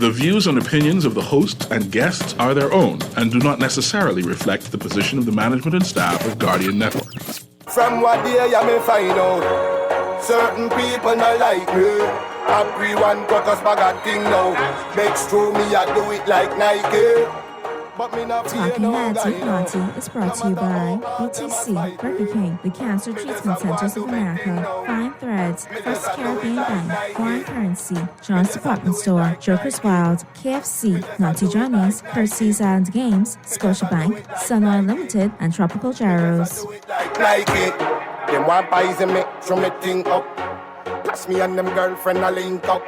The views and opinions of the host and guests are their own and do not necessarily reflect the position of the management and staff of Guardian Network. From what day you may find out, certain people not like me. Everyone got us bag of thing now. Makes true me, I do it like Nike. Talking Heads with Monty is brought to you by BTC, Burger King, the Cancer Treatment Centers of America, Fine Threads, First Caribbean Bank, Foreign Currency, John's Department Store, Joker's Wild, KFC, Naughty Johnny's, Percy's Island Games, Scotiabank, Sunlight Limited, and Tropical Gyros. Them want poison me, throw me thing up. Plus me and them girlfriend a link up.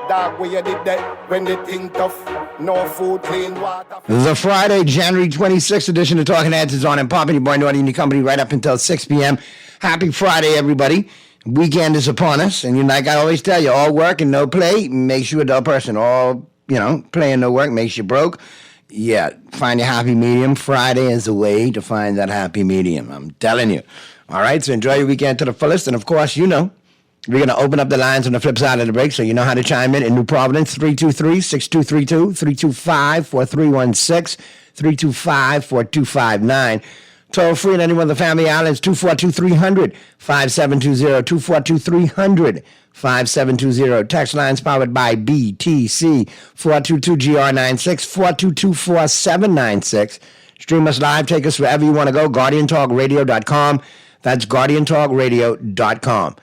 Dog, where you did that when they think tough. No food, clean water. The Friday, January 26th edition of Talking Heads is on and popping. Your boy Naughty and your company right up until 6 p.m. Happy Friday, everybody. Weekend is upon us. And like I always tell you, all work and no play makes you a dull person. All, play and no work makes you broke. Yeah, find your happy medium. Friday is the way to find that happy medium. I'm telling you. All right, so enjoy your weekend to the fullest. And, of course, we're going to open up the lines on the flip side of the break, so you know how to chime in New Providence, 323-6232, 325-4316, 325-4259. Toll free on any one of the family islands, 242-300, 5720, 242-300, 5720. Text lines powered by BTC, 422-GR96, 422-4796. Stream us live, take us wherever you want to go, GuardianTalkRadio.com. That's GuardianTalkRadio.com.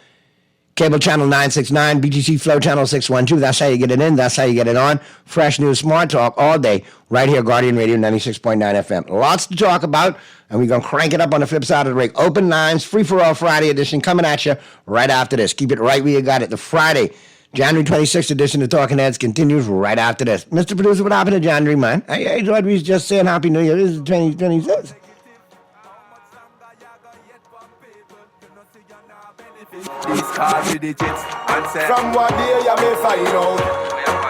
Cable channel 969, BTC Flow channel 612. That's how you get it in. That's how you get it on. Fresh news, smart talk all day, right here, Guardian Radio 96.9 FM. Lots to talk about, and we're going to crank it up on the flip side of the break. Open lines, free-for-all Friday edition coming at you right after this. Keep it right where you got it. The Friday, January 26th edition of Talking Heads continues right after this. Mr. Producer, what happened to January, man? I thought we was just saying Happy New Year. This is 2026. From what day you may find out,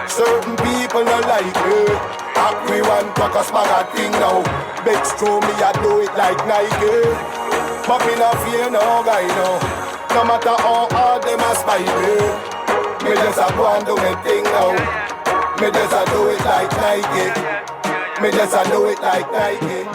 certain people not like me. Everyone talk us bag of thing now. Begs through me, I do it like Nike. But me not fear no guy no. No matter how hard they must fight me. Me just a go and do me thing now. Me just a do it like Nike. Me just a do it like Nike.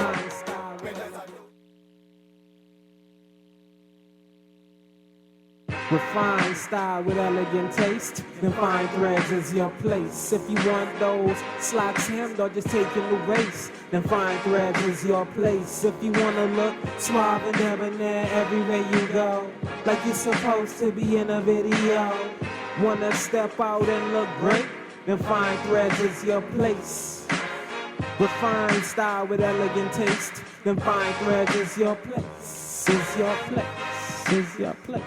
Refined style with elegant taste, then Fine Threads is your place. If you want those slacks hemmed or just taking the waist, then Fine Threads is your place. If you wanna look suave and debonair everywhere you go, like you're supposed to be in a video, wanna step out and look great, then Fine Threads is your place. Refined style with elegant taste, then Fine Threads is your place, is your place, is your place.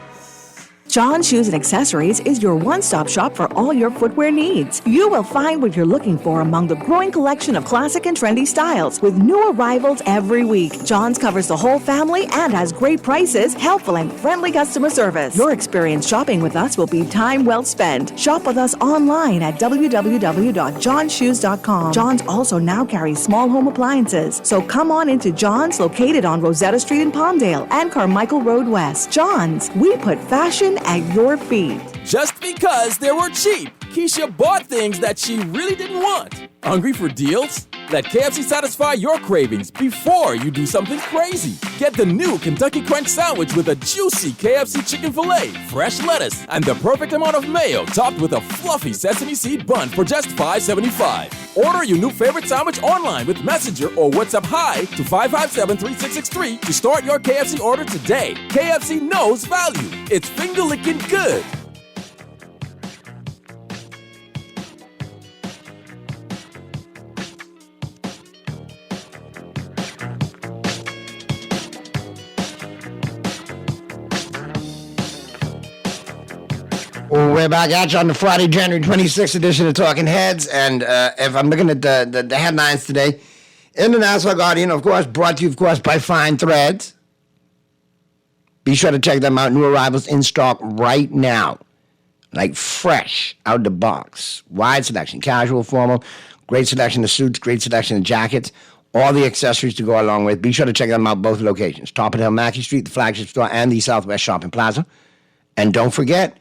John Shoes and Accessories is your one-stop shop for all your footwear needs. You will find what you're looking for among the growing collection of classic and trendy styles with new arrivals every week. John's covers the whole family and has great prices, helpful and friendly customer service. Your experience shopping with us will be time well spent. Shop with us online at www.johnshoes.com. John's also now carries small home appliances. So come on into John's, located on Rosetta Street in Palmdale and Carmichael Road West. John's, we put fashion at your feet. Just because they were cheap, Keisha bought things that she really didn't want. Hungry for deals? Let KFC satisfy your cravings before you do something crazy. Get the new Kentucky Crunch Sandwich with a juicy KFC chicken filet, fresh lettuce, and the perfect amount of mayo topped with a fluffy sesame seed bun for just $5.75. Order your new favorite sandwich online with Messenger or WhatsApp Hi to 557-3663 to start your KFC order today. KFC knows value. It's finger-licking good. We're back at you on the Friday, January 26th edition of Talking Heads. And if I'm looking at the headlines today, in the Nassau Guardian, of course, brought to you, of course, by Fine Threads. Be sure to check them out. New arrivals in stock right now. Like fresh, out the box. Wide selection, casual, formal. Great selection of suits, great selection of jackets. All the accessories to go along with. Be sure to check them out both locations. Top of Hill, Mackey Street, the flagship store, and the Southwest Shopping Plaza. And don't forget,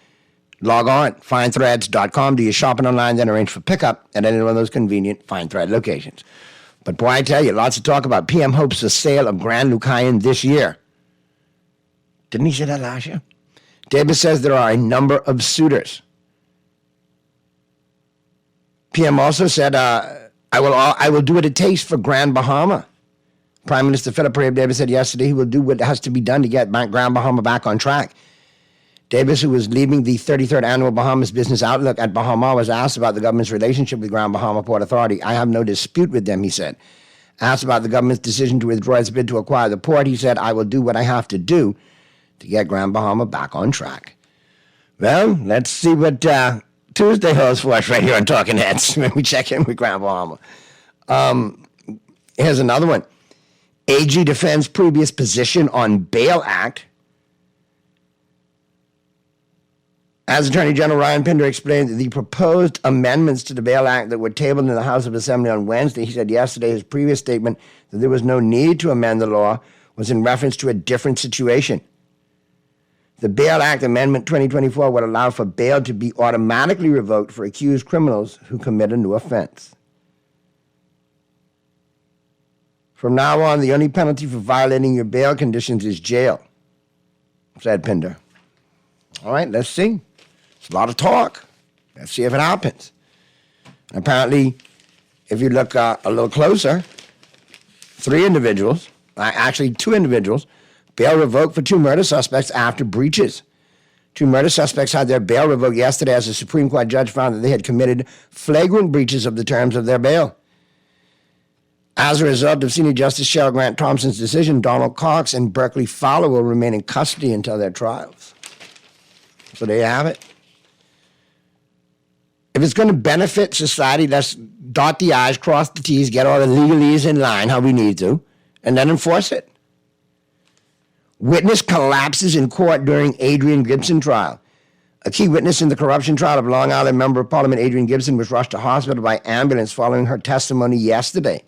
Log on, findthreads.com, do your shopping online, then arrange for pickup at any one of those convenient Find Thread locations. But boy, I tell you, lots to talk about. PM hopes the sale of Grand Lucayan this year. Didn't he say that last year? Davis says there are a number of suitors. PM also said, I will do what it takes for Grand Bahama. Prime Minister Philip Reeve Davis said yesterday he will do what has to be done to get Grand Bahama back on track. Davis, who was leading the 33rd Annual Bahamas Business Outlook at Bahama, was asked about the government's relationship with Grand Bahama Port Authority. I have no dispute with them, he said. Asked about the government's decision to withdraw its bid to acquire the port, he said, I will do what I have to do to get Grand Bahama back on track. Well, let's see what Tuesday holds for us right here on Talking Heads when we check in with Grand Bahama. Here's another one. AG defends previous position on Bail Act. As Attorney General Ryan Pinder explained, the proposed amendments to the Bail Act that were tabled in the House of Assembly on Wednesday, he said yesterday his previous statement that there was no need to amend the law was in reference to a different situation. The Bail Act Amendment 2024 would allow for bail to be automatically revoked for accused criminals who commit a new offense. From now on, the only penalty for violating your bail conditions is jail, said Pinder. All right, let's see. It's a lot of talk. Let's see if it happens. Apparently, if you look a little closer, 2 individuals, bail revoked for 2 murder suspects after breaches. 2 murder suspects had their bail revoked yesterday as a Supreme Court judge found that they had committed flagrant breaches of the terms of their bail. As a result of Senior Justice Cheryl Grant Thompson's decision, Donald Cox and Berkeley Fowler will remain in custody until their trials. So there you have it. If it's going to benefit society, let's dot the I's, cross the T's, get all the legalese in line how we need to, and then enforce it. Witness collapses in court during Adrian Gibson trial. A key witness in the corruption trial of Long Island Member of Parliament Adrian Gibson was rushed to hospital by ambulance following her testimony yesterday.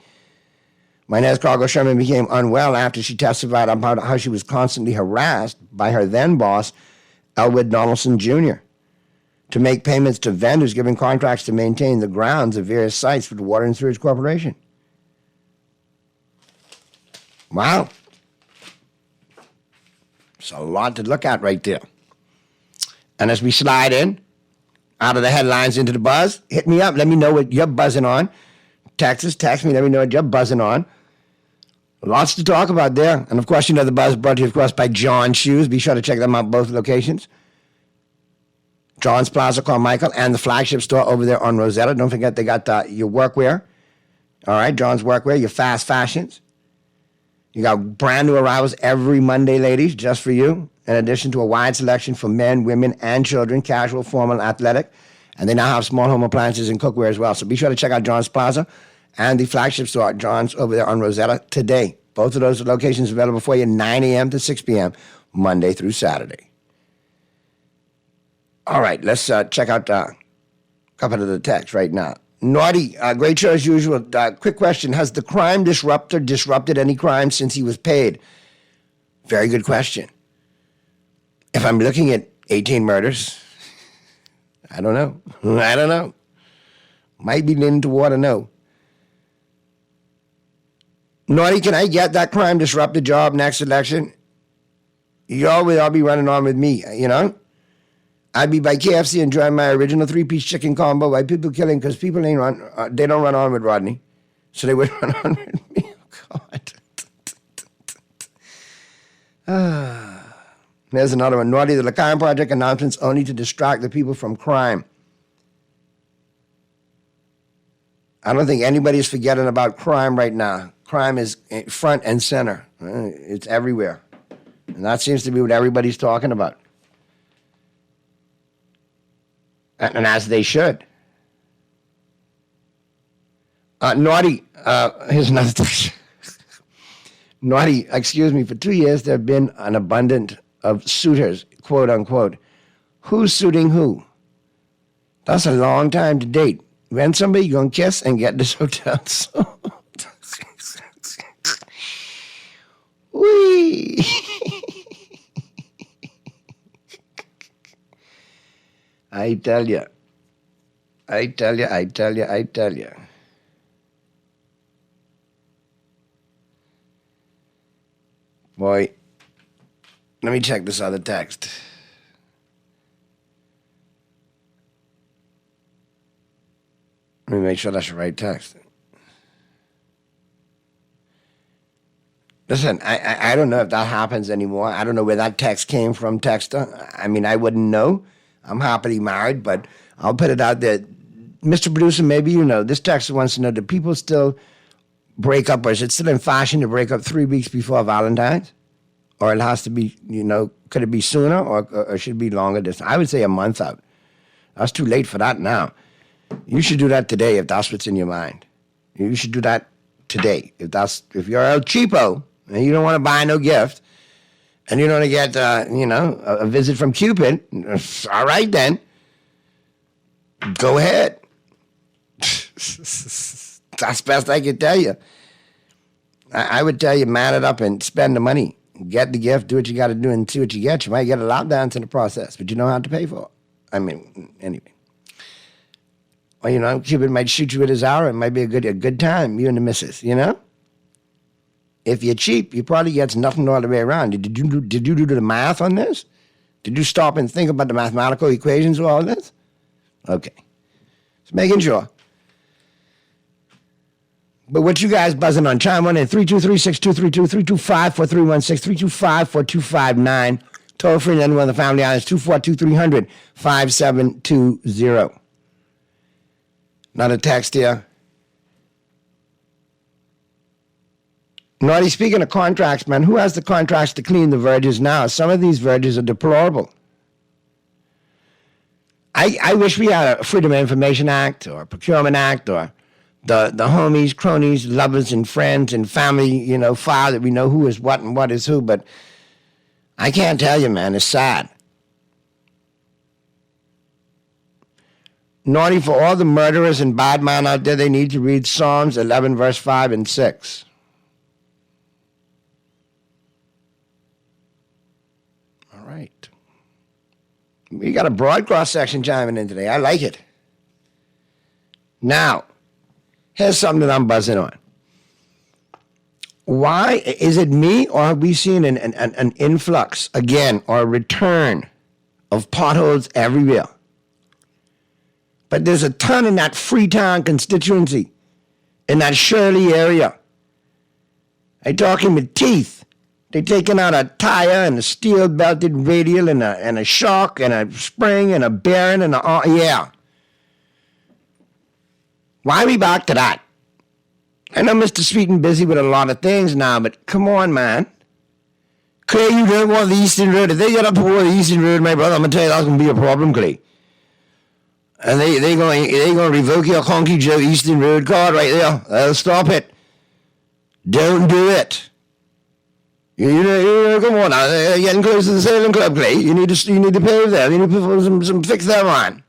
Inez Cargo Sherman became unwell after she testified about how she was constantly harassed by her then-boss, Elwood Donaldson Jr., to make payments to vendors giving contracts to maintain the grounds of various sites for the Water and Sewage Corporation. Wow. It's a lot to look at right there. And as we slide in, out of the headlines into the buzz, hit me up. Let me know what you're buzzing on. Text me. Let me know what you're buzzing on. Lots to talk about there. And, of course, you know the buzz brought to you, of course, by John Shoes. Be sure to check them out, both locations. John's Plaza, Carmichael, and the flagship store over there on Rosetta. Don't forget they got your workwear. All right, John's Workwear, your fast fashions. You got brand new arrivals every Monday, ladies, just for you. In addition to a wide selection for men, women, and children, casual, formal, athletic. And they now have small home appliances and cookware as well. So be sure to check out John's Plaza and the flagship store, John's, over there on Rosetta today. Both of those locations available for you 9 a.m. to 6 p.m., Monday through Saturday. All right, let's check out a couple of the texts right now. Naughty, great show as usual. Quick question. Has the crime disruptor disrupted any crime since he was paid? Very good question. If I'm looking at 18 murders, I don't know. Might be leaning toward a no. Naughty, can I get that crime disruptor job next election? Y'all will all be running on with me, you know? I'd be by KFC enjoying my original 3-piece chicken combo by people killing because people they don't run on with Rodney. So they would run on with me. Oh, God. There's another one. Naughty, the Lacan Project announcements only to distract the people from crime. I don't think anybody's forgetting about crime right now. Crime is front and center. It's everywhere. And that seems to be what everybody's talking about. And as they should. Naughty, here's another thing. Naughty, excuse me, for 2 years there have been an abundance of suitors, quote unquote. Who's suiting who? That's a long time to date. When somebody you gonna kiss and get this hotel sold? Whee! I tell you. Boy, let me check this other text. Let me make sure that's the right text. Listen, I don't know if that happens anymore. I don't know where that text came from, texter. I mean, I wouldn't know. I'm happily married, but I'll put it out there. Mr. Producer, maybe you know. This texter wants to know, do people still break up, or is it still in fashion to break up 3 weeks before Valentine's? Or it has to be, could it be sooner or should it be longer distance? I would say a month out. That's too late for that now. You should do that today if that's what's in your mind. You should do that today. If you're El Cheapo and you don't want to buy no gift and you don't want to get, a visit from Cupid, all right then. Go ahead. That's best I can tell you. I would tell you, man it up and spend the money. Get the gift, do what you got to do, and see what you get. You might get a lap dance in the process, but you know how to pay for it. I mean, anyway. Or, Cupid might shoot you with his arrow. It might be a good time, you and the missus, If you're cheap, you probably get nothing all the way around. Did you do the math on this? Did you stop and think about the mathematical equations of all this? Okay. Just making sure. But what you guys buzzing on? Chime on in 323-6232, 325-4316, 325-4259. Toll free and anyone on the Family Islands, 242-300-5720. Another text here. Naughty, speaking of contracts, man, who has the contracts to clean the verges now? Some of these verges are deplorable. I wish we had a Freedom of Information Act or a Procurement Act or the homies, cronies, lovers, and friends and family, file that we know who is what and what is who. But I can't tell you, man, it's sad. Naughty, for all the murderers and bad men out there, they need to read Psalms 11, verse 5 and 6. All right. We got a broad cross-section chiming in today. I like it. Now, here's something that I'm buzzing on. Why? Is it me, or have we seen an influx again or a return of potholes everywhere? But there's a ton in that Freetown constituency, in that Shirley area. I'm talking with teeth. They're taking out a tire and a steel-belted radial and a shock and a spring and a bearing and yeah. Why are we back to that? I know Mr. Sweeten busy with a lot of things now, but come on, man. Clay, you don't want the Eastern Road. If they get up toward the Eastern Road, my brother, I'm going to tell you that's going to be a problem, Clay. And they're going to revoke your Conky Joe Eastern Road card right there. They'll stop it. Don't do it. Come on now. They're getting close to the Sailing Club, Clay. You need to pave there. You need to put some fix there on.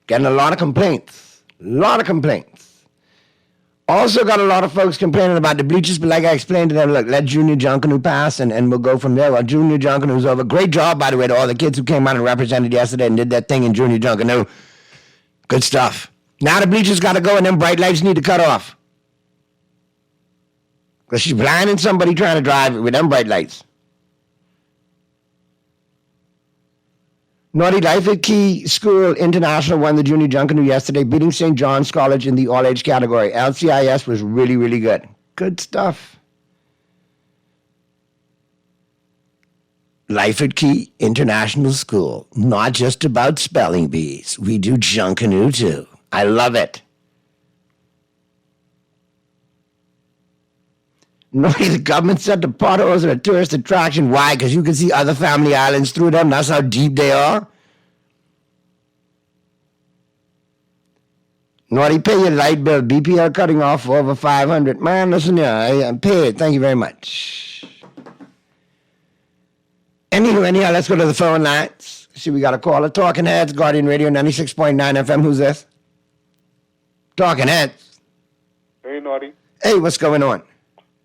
Getting a lot of complaints. Also got a lot of folks complaining about the bleachers, but like I explained to them, look, let Junior Junkanoo pass and we'll go from there. Well, Junior Junkanoo's over. Great job, by the way, to all the kids who came out and represented yesterday and did that thing in Junior Junkanoo. Good stuff. Now the bleachers got to go and them bright lights need to cut off. Because she's blinding somebody trying to drive with them bright lights. Naughty, Life at Key School International won the Junior Junkanoo yesterday, beating St. John's College in the all-age category. LCIS was really, really good. Good stuff. Life at Key International School. Not just about spelling bees. We do Junkanoo too. I love it. Naughty, the government said the potholes are a tourist attraction. Why? Because you can see other family islands through them. That's how deep they are. Naughty, pay your light bill. BPL cutting off for over 500. Man, listen here. I pay it. Thank you very much. Anyhow, let's go to the phone lines. See, we got a caller. Talking Heads, Guardian Radio 96.9 FM. Who's this? Talking Heads. Hey, Naughty. Hey, what's going on?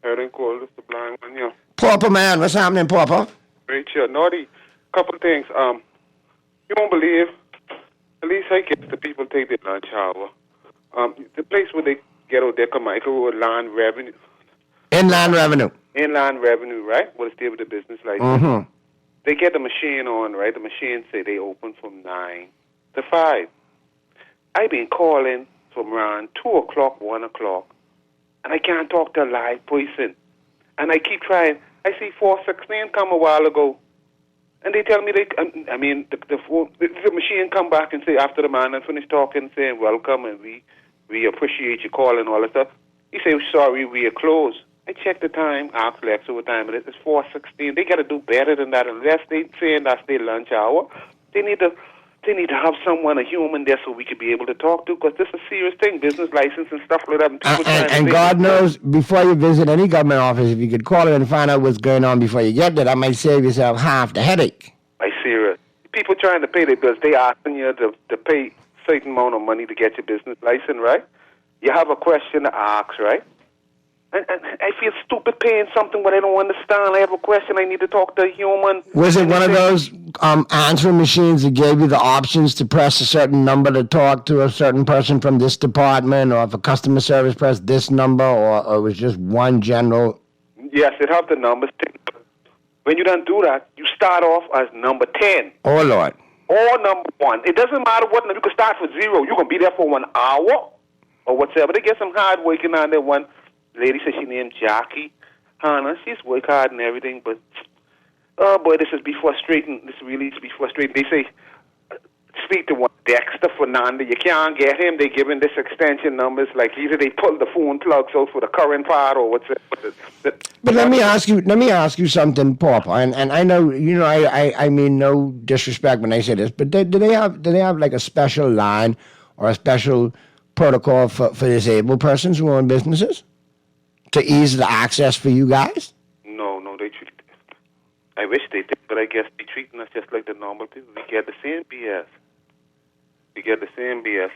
Everything cool. This is the blind one, yeah. Pauper, man. What's happening, Pauper? Great, yeah. Naughty, couple things. You won't believe. At least I guess the people take their lunch hour. The place where they get out there, Carmichael Road, land revenue. Inland revenue. Inland revenue, right? Well, it's there with the business license. They get the machine on, right? The machine say they open from 9 to 5. I've been calling from around 2 o'clock, 1 o'clock, and I can't talk to a live person. And I keep trying. I see 416 come a while ago, and they tell me the machine come back and say after the man and finish talking, saying welcome and we appreciate you calling all that stuff. He say sorry, we are closed. I check the time, ask Lex what time it is. It's 4:16. They got to do better than that. Unless they saying that's their lunch hour, they need to have someone, a human there, so we could be able to talk to. Because this is a serious thing, business license and stuff like that. And, people and God knows, before you visit any government office, if you could call it and find out what's going on before you get there, that might save yourself half the headache. I serious. People trying to pay their bills, they asking you to pay a certain amount of money to get your business license, right? You have a question to ask, right? And I feel stupid paying something what I don't understand. I have a question. I need to talk to a human. Was it one of those answering machines that gave you the options to press a certain number to talk to a certain person from this department, or if a customer service press this number, or it was just one general? Yes, it have the numbers. When you don't do that, you start off as number 10. Oh, Lord. Or number 1. It doesn't matter what. You can start with 0. You can be there for 1 hour or whatever. They get some hard working on there. One lady said she named Jackie Hannah. She's work hard and everything, but oh boy, this is be frustrating. This really is be frustrating. They say speak to one Dexter Fernandez. You can't get him. They giving this extension numbers like either they pull the phone plugs out for the current part or what's it. But let me ask you something, Pauper. And I know I mean no disrespect when I say this, but do they have like a special line or a special protocol for disabled persons who own businesses to ease the access for you guys? No, they treat. I wish they did, but I guess they treating us just like the normal people. We get the same BS.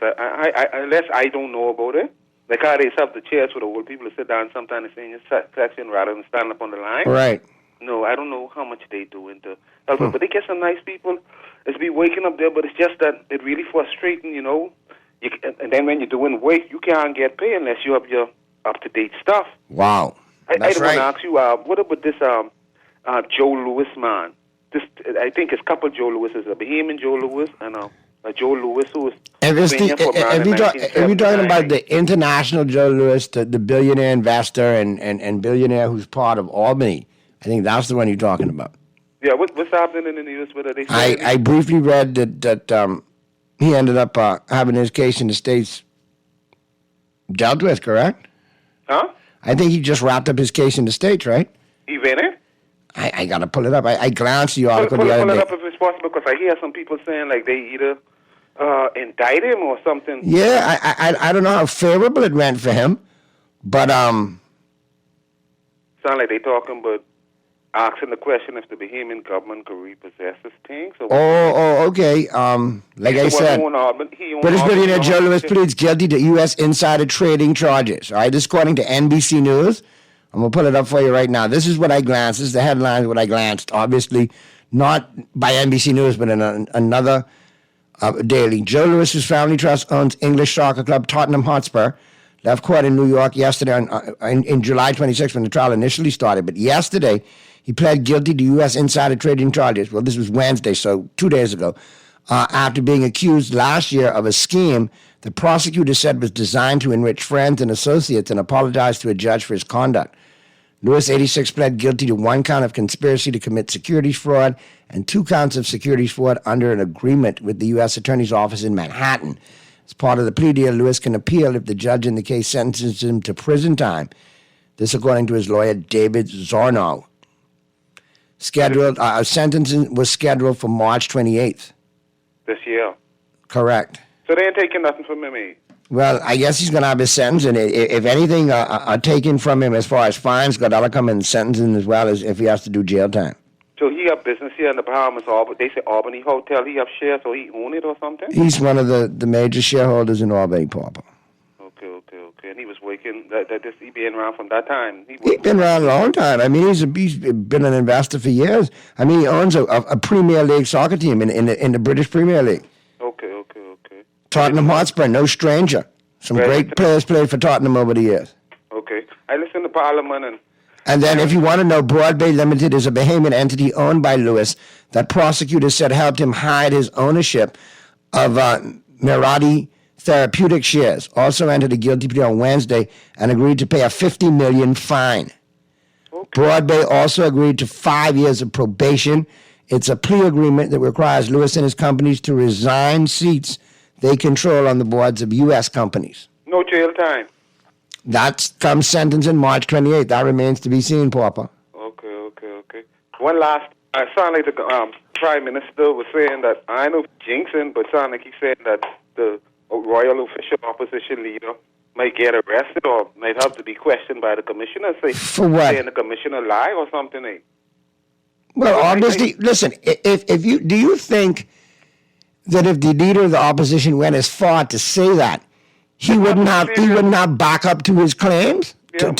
I unless I don't know about it. Like how they have the chairs for the old people to sit down sometimes in a section rather than stand up on the line. Right. No, I don't know how much they do into help, but they get some nice people. It's be waking up there, but it's just that it really frustrating, and then when you're doing work, you can't get paid unless you have your up-to-date stuff. Wow. I want to ask you, what about this Joe Louis man? I think it's a couple Joe Louises, a Bahamian Joe Louis and a Joe Louis who was if you're talking about the international Joe Louis, the billionaire investor and billionaire who's part of Albany, I think that's the one you're talking about. Yeah, what's happening in the news? What are they saying? I briefly read that he ended up having his case in the States dealt with, correct? Huh? I think he just wrapped up his case in the States, right? He went in? I got to pull it up. I glanced at the article the other day. Pull it up if it's possible, because I hear some people saying like they either indict him or something. Yeah, I don't know how favorable it went for him, but sound like they talking about asking the question if the Bahamian government could repossess his things. Okay. Like I said, British billionaire Joe Louis pleads guilty to U.S. insider trading charges. All right, this according to NBC News. I'm going to pull it up for you right now. This is what I glanced. This is the headline what I glanced. Obviously, not by NBC News, but in another daily. Joe Louis's family trust owns English soccer club Tottenham Hotspur. Left court in New York yesterday in July 26th when the trial initially started. But yesterday, he pled guilty to U.S. insider trading charges. Well, this was Wednesday, so 2 days ago. After being accused last year of a scheme the prosecutor said was designed to enrich friends and associates and apologized to a judge for his conduct. Louis, 86, pled guilty to 1 count of conspiracy to commit securities fraud and 2 counts of securities fraud under an agreement with the U.S. Attorney's Office in Manhattan. As part of the plea deal, Louis can appeal if the judge in the case sentences him to prison time. This according to his lawyer, David Zornow. Sentencing was scheduled for March 28th. This year? Correct. So they ain't taking nothing from me. Well, I guess he's going to have his sentence, and if anything are taken from him as far as fines, that'll come in sentencing as well as if he has to do jail time. So he have business here in the Bahamas, they say Albany Hotel, he have shares, so he own it or something? He's one of the major shareholders in Albany, Pauper. Okay. And he was working, He been around from that time. He's been around a long time. I mean, he's been an investor for years. I mean, he owns a Premier League soccer team in the British Premier League. Okay. Tottenham Hotspur, no stranger. Some great players played for Tottenham over the years. Okay. I listen to Parliament And then if you want to know, Broadway Limited is a Bahamian entity owned by Lewis that prosecutors said helped him hide his ownership of Mirati Therapeutic shares. Also entered a guilty plea on Wednesday and agreed to pay a $50 million fine. Okay. Broadway also agreed to 5 years of probation. It's a plea agreement that requires Lewis and his companies to resign seats they control on the boards of U.S. companies. No jail time. That comes sentence in March 28th. That remains to be seen, Pauper. Okay. One last, I sound like the Prime Minister was saying that, I know jinxing, but sound like he said that the royal official opposition leader might get arrested or might have to be questioned by the commissioner. For what? Saying the commissioner lie or something. Eh? Well, obviously, listen, if you do you think that if the leader of the opposition went as far to say that, he wouldn't have back up to his claims to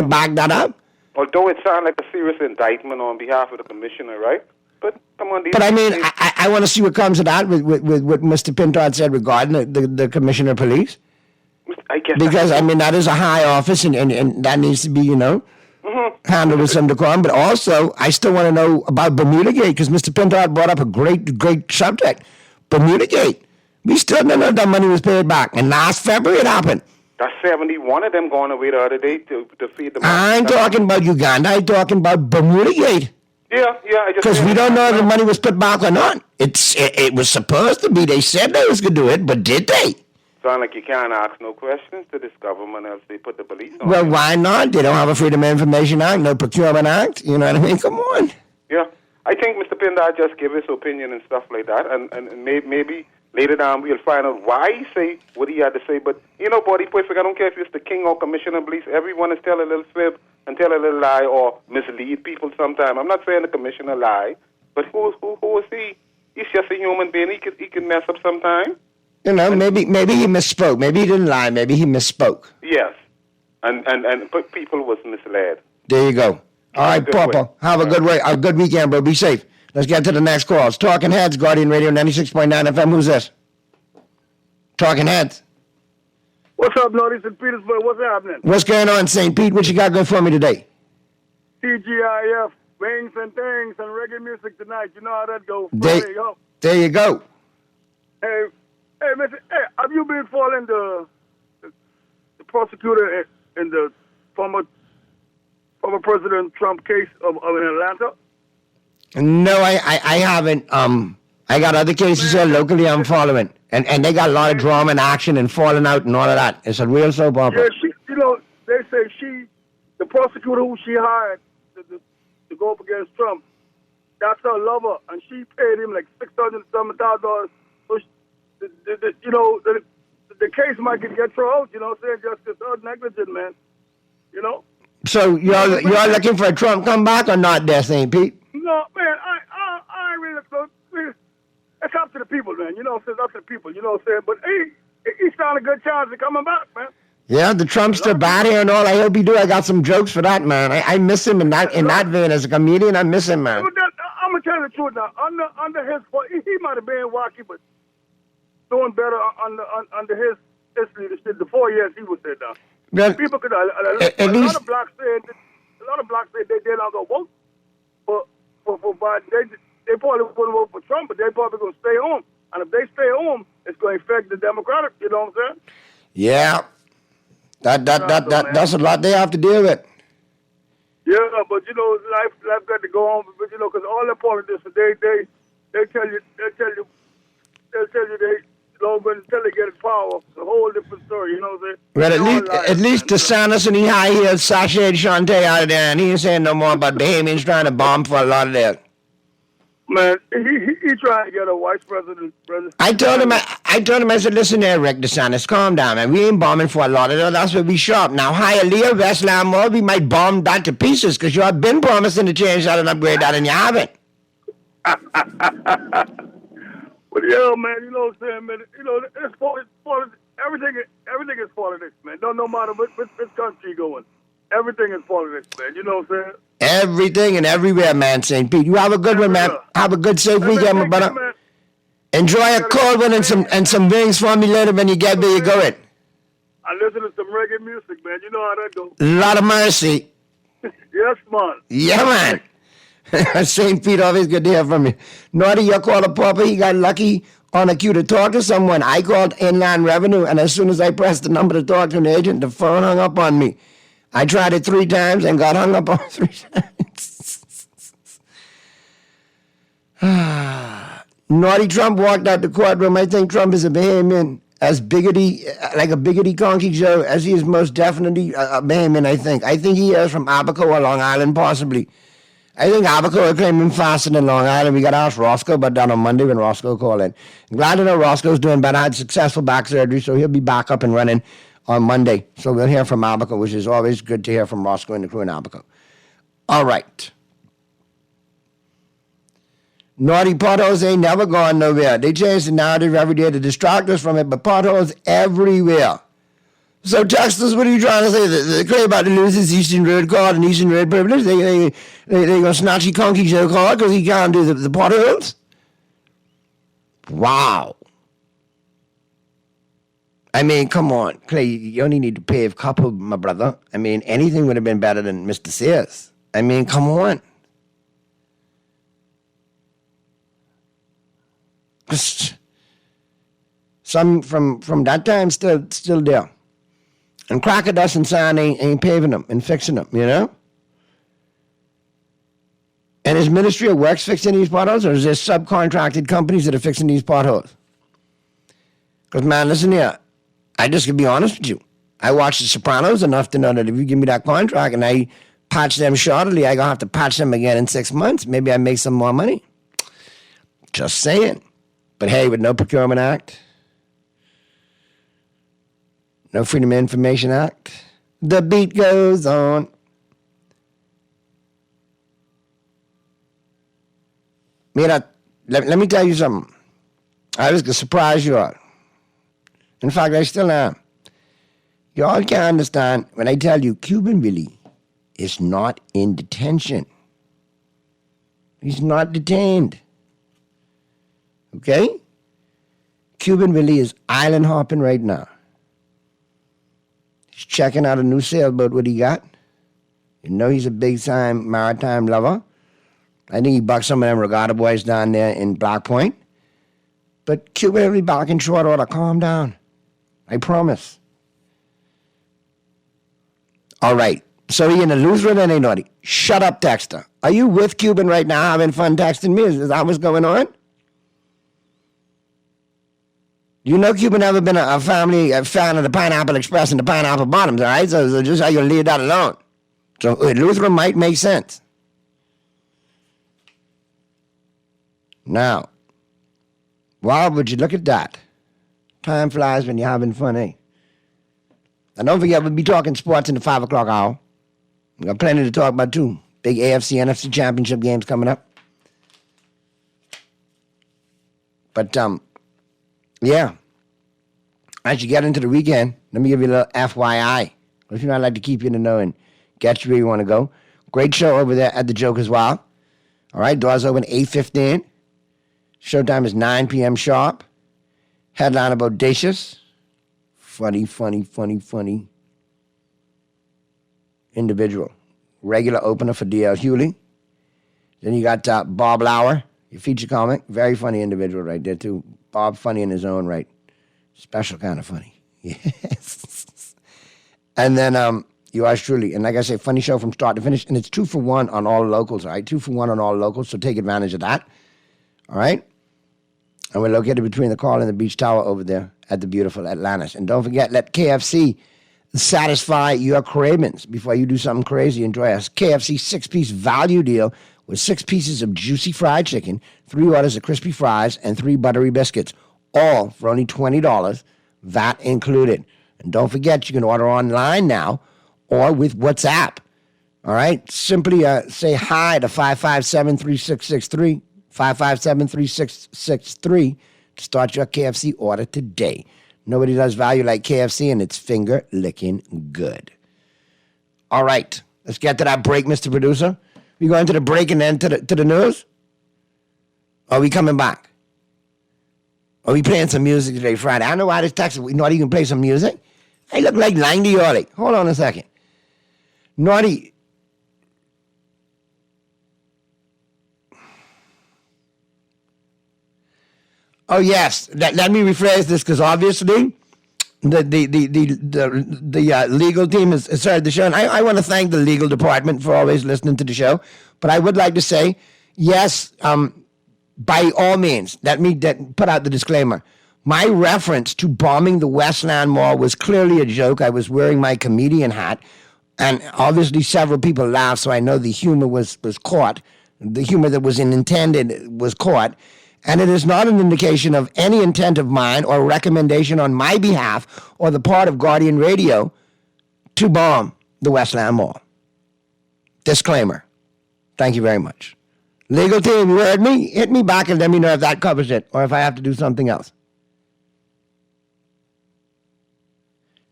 back that up? Although it sounds like a serious indictment on behalf of the commissioner, right? But come on, I mean, I want to see what comes of that with what Mr. Pintard said regarding the commissioner of police. I guess because I mean that is a high office and that needs to be handled with some decorum. But also, I still want to know about Bermuda Gate because Mr. Pintard brought up a great subject. Bermuda Gate. We still don't know that money was paid back. And last February it happened. That's 71 of them going away the other day to feed the money. I ain't talking about Uganda. I'm talking about Bermuda Gate. Yeah. Because we don't know if the money was put back or not. It was supposed to be. They said they was going to do it, but did they? Sound like you can't ask no questions to this government else they put the police on. Well, why not? They don't have a Freedom of Information Act, no Procurement Act. You know what I mean? Come on. Yeah. I think Mr. Pindar just give his opinion and stuff like that, and maybe later down we'll find out why he say what he had to say. But, Body Perfect, I don't care if it's the king or commissioner of police, everyone is tell a little fib and tell a little lie or mislead people sometime. I'm not saying the commissioner lie, but who is he? He's just a human being. He can mess up sometime. Maybe he misspoke. Maybe he didn't lie. Maybe he misspoke. Yes. And people was misled. There you go. All right, Papa. Have a good weekend, bro. Be safe. Let's get to the next call. It's Talking Heads, Guardian Radio 96.9 FM. Who's this? Talking Heads. What's up, Northeast in Petersburg? What's happening? What's going on, St. Pete? What you got going for me today? TGIF, Wings and Things, and reggae music tonight. You know how that goes. There you go. Hey, Mr. Hey, have you been following the prosecutor in the former President Trump case of in Atlanta? No, I haven't. I got other cases here locally I'm following. And they got a lot of drama and action and falling out and all of that. It's a real soap opera. Yeah, they say the prosecutor who she hired to go up against Trump, that's her lover, and she paid him like $600,000. So the case might get thrown out, saying just because negligent, man. So you're looking for a Trump comeback or not there, St. Pete? No, man, I ain't really so. It's up to the people, man. It's up to the people. But he found a good chance of coming back, man. Yeah, the Trumpster bad here and all. I hope he do. I got some jokes for that, man. I miss him in that vein as a comedian. I miss him, man. I'm gonna tell you the truth now. Under his, he might have been wacky, but doing better under his leadership. The 4 years he was there now. Well, people could a lot of blacks said they not gonna vote for Biden. They probably wouldn't vote for Trump, but they probably gonna stay home. And if they stay home, it's gonna affect the Democratic. You know what I'm saying? Yeah, that's a lot they have to deal with. Yeah, but life got to go on. But because all the politicians, they tell you they. Until they get power, it's a whole different story, you know what I'm saying? Well, at least DeSantis and he high heels sashayed Shantae out of there, and he ain't saying no more about Bahamians trying to bomb for a lot of that. Man, he trying to get a vice president. I told him, I said, listen there, Rick DeSantis, calm down, man. We ain't bombing for a lot of that. That's where we shop. Now, Hialeah, West Lamore, we might bomb that to pieces because you have been promising to change that and upgrade that, and you haven't. But yeah, man, you know what I'm saying, man. It's everything is politics, man. Don't no matter which country you go in. Everything is politics, man. You know what I'm saying? Everything and everywhere, man, St. Pete. You have a good one, man. Have a good, safe weekend, my brother. Man. Enjoy a cold one and some wings for me later when you get where you're going. I listen to some reggae music, man. You know how that goes. Lot of mercy. Yes, man. Yeah, man. St. Pete, always good to hear from you. Naughty, you called a pauper. He got lucky on a queue to talk to someone. I called Inland Revenue, and as soon as I pressed the number to talk to an agent, the phone hung up on me. I tried it 3 times and got hung up on 3 times. Naughty Trump walked out the courtroom. I think Trump is a Bahamian, as biggity, like a biggity conky Joe, as he is most definitely a Bahamian, I think. I think he is from Abaco or Long Island, possibly. I think Abaco claimed him faster than Long Island. We got to ask Roscoe about that on Monday when Roscoe called in. Glad to know Roscoe's doing better. I had successful back surgery, so he'll be back up and running on Monday. So we'll hear from Abaco, which is always good to hear from Roscoe and the crew in Abaco. All right. Naughty potholes ain't never gone nowhere. They change the narrative every day to distract us from it, but potholes everywhere. So text us, what are you trying to say? They claim about to lose his Eastern Road card and Eastern Road privilege. They going to snatch your conky Joe card because he can't do the potholes? Wow. I mean, come on, Clay, you only need to pave a couple, my brother. I mean, anything would have been better than Mr. Sears. I mean, come on. Some from that time still there. And Cracker Dust and Sign ain't paving them and fixing them, you know? And is Ministry of Works fixing these potholes, or is there subcontracted companies that are fixing these potholes? Because, man, listen here. I just can be honest with you. I watched The Sopranos enough to know that if you give me that contract and I patch them shortly, I going to have to patch them again in 6 months. Maybe I make some more money. Just saying. But, hey, with no Procurement Act, no Freedom of Information Act, the beat goes on. Mira, let me tell you something. I was going to surprise you all. In fact, I still am. You all can understand when I tell you Cuban Willie is not in detention. He's not detained. Okay? Cuban Willie is island hopping right now. He's checking out a new sailboat, what he got. You know he's a big-time maritime lover. I think he bucked some of them regatta boys down there in Black Point. But Cuban will be back in short order. Calm down. I promise. All right. So he in a Lutheran and a naughty. Shut up, Dexter. Are you with Cuban right now having fun texting me? Is that what's going on? You know Cuban never been a fan of the Pineapple Express and the Pineapple Bottoms, all right? So just how you leave that alone. So Lutheran might make sense. Now, why would you look at that? Time flies when you're having fun, eh? And don't forget, we'll be talking sports in the 5 o'clock hour. We got plenty to talk about, too. Big AFC, NFC championship games coming up. But, yeah. As you get into the weekend, let me give you a little FYI. If you know, I'd like to keep you in the know and get you where you want to go. Great show over there at the Joke as well. All right, doors open 8:15. Showtime is 9 p.m. sharp. Headline about Audacious. Funny individual. Regular opener for D.L. Hewley. Then you got Bob Lauer, your feature comic. Very funny individual right there, too. Bob funny in his own right. Special kind of funny. Yes. And then yours truly. And like I say, funny show from start to finish. And it's 2 for 1 on all locals, all right? 2 for 1 on all locals, so take advantage of that. All right? And we're located between the Carl and the Beach Tower over there at the beautiful Atlantis. And don't forget, let KFC satisfy your cravings before you do something crazy. Enjoy a KFC 6-piece value deal with 6 pieces of juicy fried chicken, 3 orders of crispy fries, and 3 buttery biscuits, all for only $20, VAT included. And don't forget, you can order online now or with WhatsApp. All right? Simply say hi to 557-3663, 557-3663 to start your KFC order today. Nobody does value like KFC, and it's finger-licking good. All right, let's get to that break, Mr. Producer. We going to the break and then to the news? Or are we coming back? Are we playing some music today, Friday? I don't know why this text. Naughty, you can play some music? I look like Lang Dioli. Hold on a second. Naughty. Oh, yes. Let me rephrase this, because obviously the legal team has started the show. And I want to thank the legal department for always listening to the show. But I would like to say, yes, by all means, let me put out the disclaimer. My reference to bombing the Westland Mall was clearly a joke. I was wearing my comedian hat, and obviously several people laughed, so I know the humor was caught. The humor that was intended was caught. And it is not an indication of any intent of mine or recommendation on my behalf or the part of Guardian Radio to bomb the Westland Mall. Disclaimer. Thank you very much. Legal team, you heard me? Hit me back and let me know if that covers it or if I have to do something else.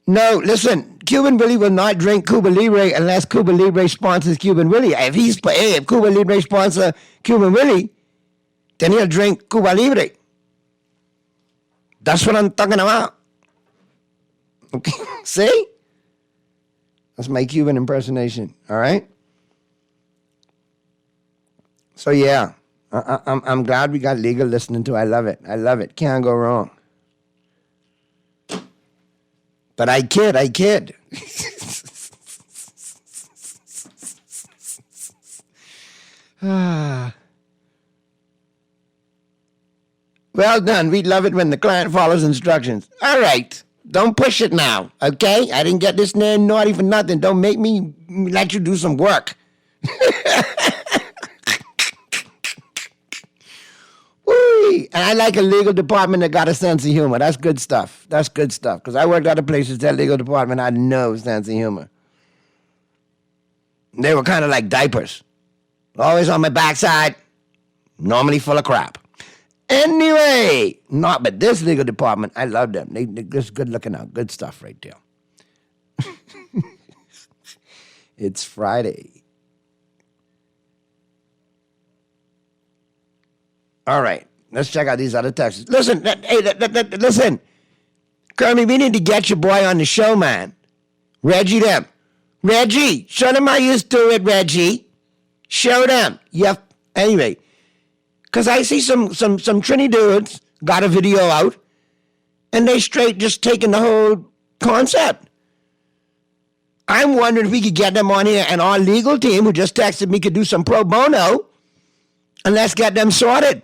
No, listen, Cuban Willie will not drink Cuba Libre unless Cuba Libre sponsors Cuban Willie. If Cuba Libre sponsors Cuban Willie, then he'll drink Cuba Libre. That's what I'm talking about. Okay, see? That's my Cuban impersonation, all right? So, yeah, I'm glad we got legal listening to. I love it. I love it. Can't go wrong. But I kid. Well done. We love it when the client follows instructions. All right. Don't push it now, okay? I didn't get this name naughty for nothing. Don't make me let you do some work. Woo! And I like a legal department that got a sense of humor. That's good stuff. That's good stuff. Because I worked other places that legal department had no sense of humor. They were kind of like diapers. Always on my backside. Normally full of crap. Anyway, but this legal department, I love them. They just good looking out. Good stuff right there. It's Friday. All right, let's check out these other texts. Listen, listen. Kermit, we need to get your boy on the show, man. Reggie them. Reggie, show them how you do it, Reggie. Show them. Yep. Anyway, because I see some Trini dudes got a video out, and they straight just taking the whole concept. I'm wondering if we could get them on here, and our legal team, who just texted me, could do some pro bono, and let's get them sorted.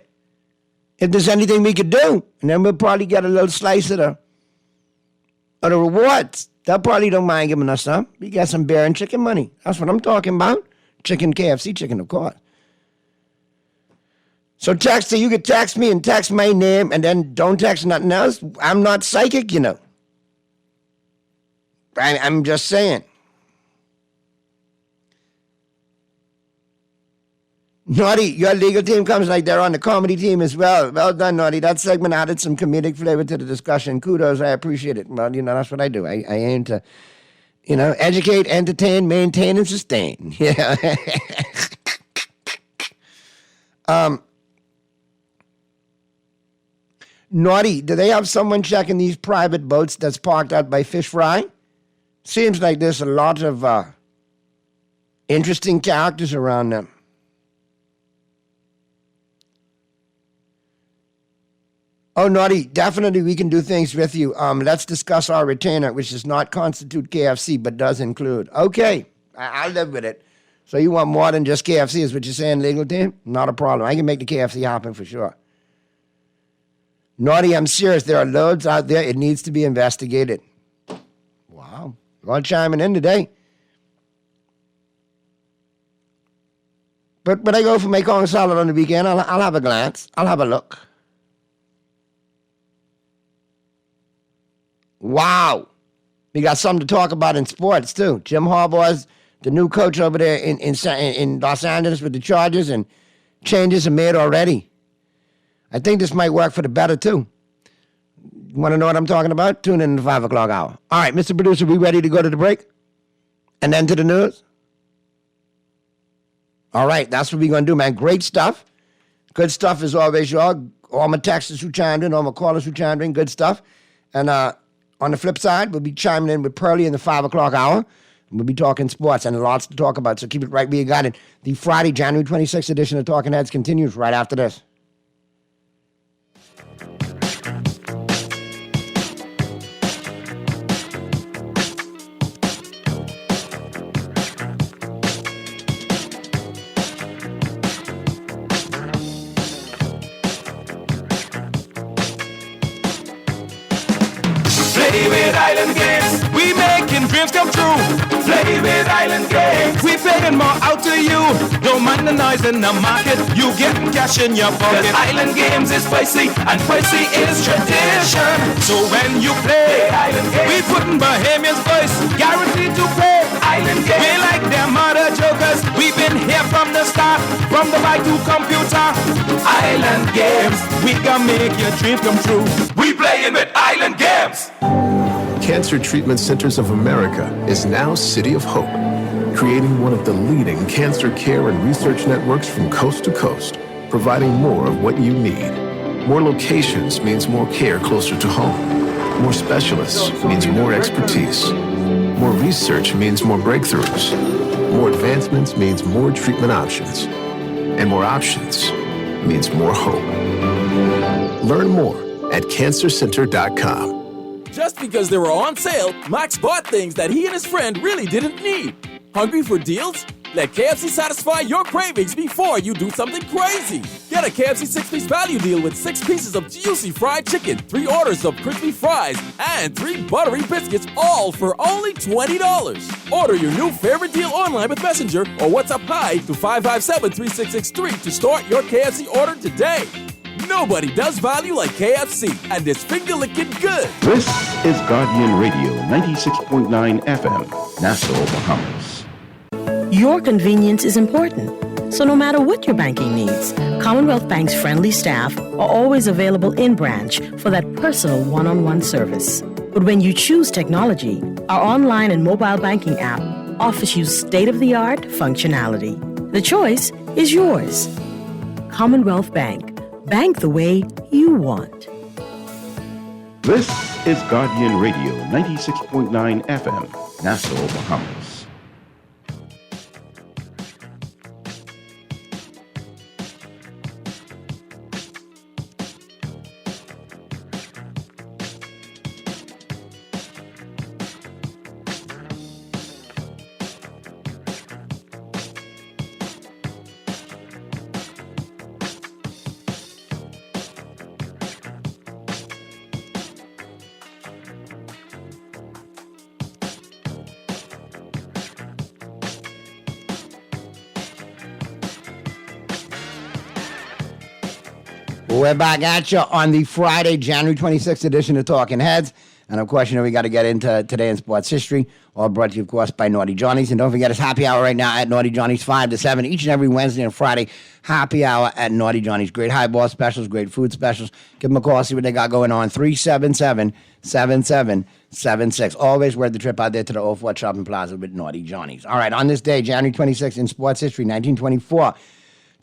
If there's anything we could do, and then we'll probably get a little slice of the rewards. They probably don't mind giving us some. We got some beer and chicken money. That's what I'm talking about. Chicken, KFC chicken, of course. So Texter, you could text me and text my name, and then don't text nothing else. I'm not psychic, you know. I'm just saying. Naughty, your legal team comes like they're on the comedy team as well. Well done, Naughty. That segment added some comedic flavor to the discussion. Kudos, I appreciate it. Well, that's what I do. I aim to, educate, entertain, maintain, and sustain. Yeah. Naughty, do they have someone checking these private boats that's parked out by Fish Fry? Seems like there's a lot of interesting characters around them. Oh, Naughty, definitely we can do things with you. Let's discuss our retainer, which does not constitute KFC, but does include. Okay, I'll live with it. So you want more than just KFC is what you're saying, legal team? Not a problem. I can make the KFC happen for sure. Naughty, I'm serious. There are loads out there. It needs to be investigated. Wow. You're all chiming in today. But when I go for my Kong salad on the weekend, I'll have a glance. I'll have a look. Wow. We got something to talk about in sports, too. Jim Harbaugh's the new coach over there in Los Angeles with the Chargers, and changes are made already. I think this might work for the better, too. Want to know what I'm talking about? Tune in the 5 o'clock hour. All right, Mr. Producer, we ready to go to the break? And then to the news? All right, that's what we're going to do, man. Great stuff. Good stuff as always, y'all. All my texters who chimed in, all my callers who chimed in, good stuff. And on the flip side, we'll be chiming in with Pearlie in the 5 o'clock hour. We'll be talking sports and lots to talk about, so keep it right where you got it. The Friday, January 26th edition of Talking Heads continues right after this. Play with Island Games. We making dreams come true. Play with Island Games. We paying more out to you. Don't mind the noise in the market. You getting cash in your pocket. 'Cause Island Games is spicy and spicy is tradition. So when you play Island Games, we putting Bahamian's voice guaranteed to play Island Games. We like them other jokers. We've been here from the start, from the bike to computer. Island Games, we gonna make your dreams come true. We playing with Island Games. Cancer Treatment Centers of America is now City of Hope, creating one of the leading cancer care and research networks from coast to coast, providing more of what you need. More locations means more care closer to home. More specialists means more expertise. More research means more breakthroughs. More advancements means more treatment options. And more options means more hope. Learn more at cancercenter.com. Just because they were on sale, Max bought things that he and his friend really didn't need. Hungry for deals? Let KFC satisfy your cravings before you do something crazy. Get a KFC 6-piece value deal with 6 pieces of juicy fried chicken, 3 orders of crispy fries, and 3 buttery biscuits, all for only $20. Order your new favorite deal online with Messenger or WhatsApp Hi to 557-3663 to start your KFC order today. Nobody does value like KFC, and it's finger-licking good. This is Guardian Radio, 96.9 FM, Nassau, Bahamas. Your convenience is important. So no matter what your banking needs, Commonwealth Bank's friendly staff are always available in branch for that personal one-on-one service. But when you choose technology, our online and mobile banking app offers you state-of-the-art functionality. The choice is yours. Commonwealth Bank. Bank the way you want. This is Guardian Radio, 96.9 FM, Nassau, Bahamas. We're back at you on the Friday, January 26th edition of Talking Heads. And, of course, you know, we got to get into today in sports history, all brought to you, of course, by Naughty Johnny's. And don't forget, it's happy hour right now at Naughty Johnny's, 5 to 7, each and every Wednesday and Friday. Happy hour at Naughty Johnny's. Great highball specials, great food specials. Give them a call, see what they got going on. 377-7776. Always worth the trip out there to the Old Fort Shopping Plaza with Naughty Johnny's. All right, on this day, January 26th in sports history, 1924,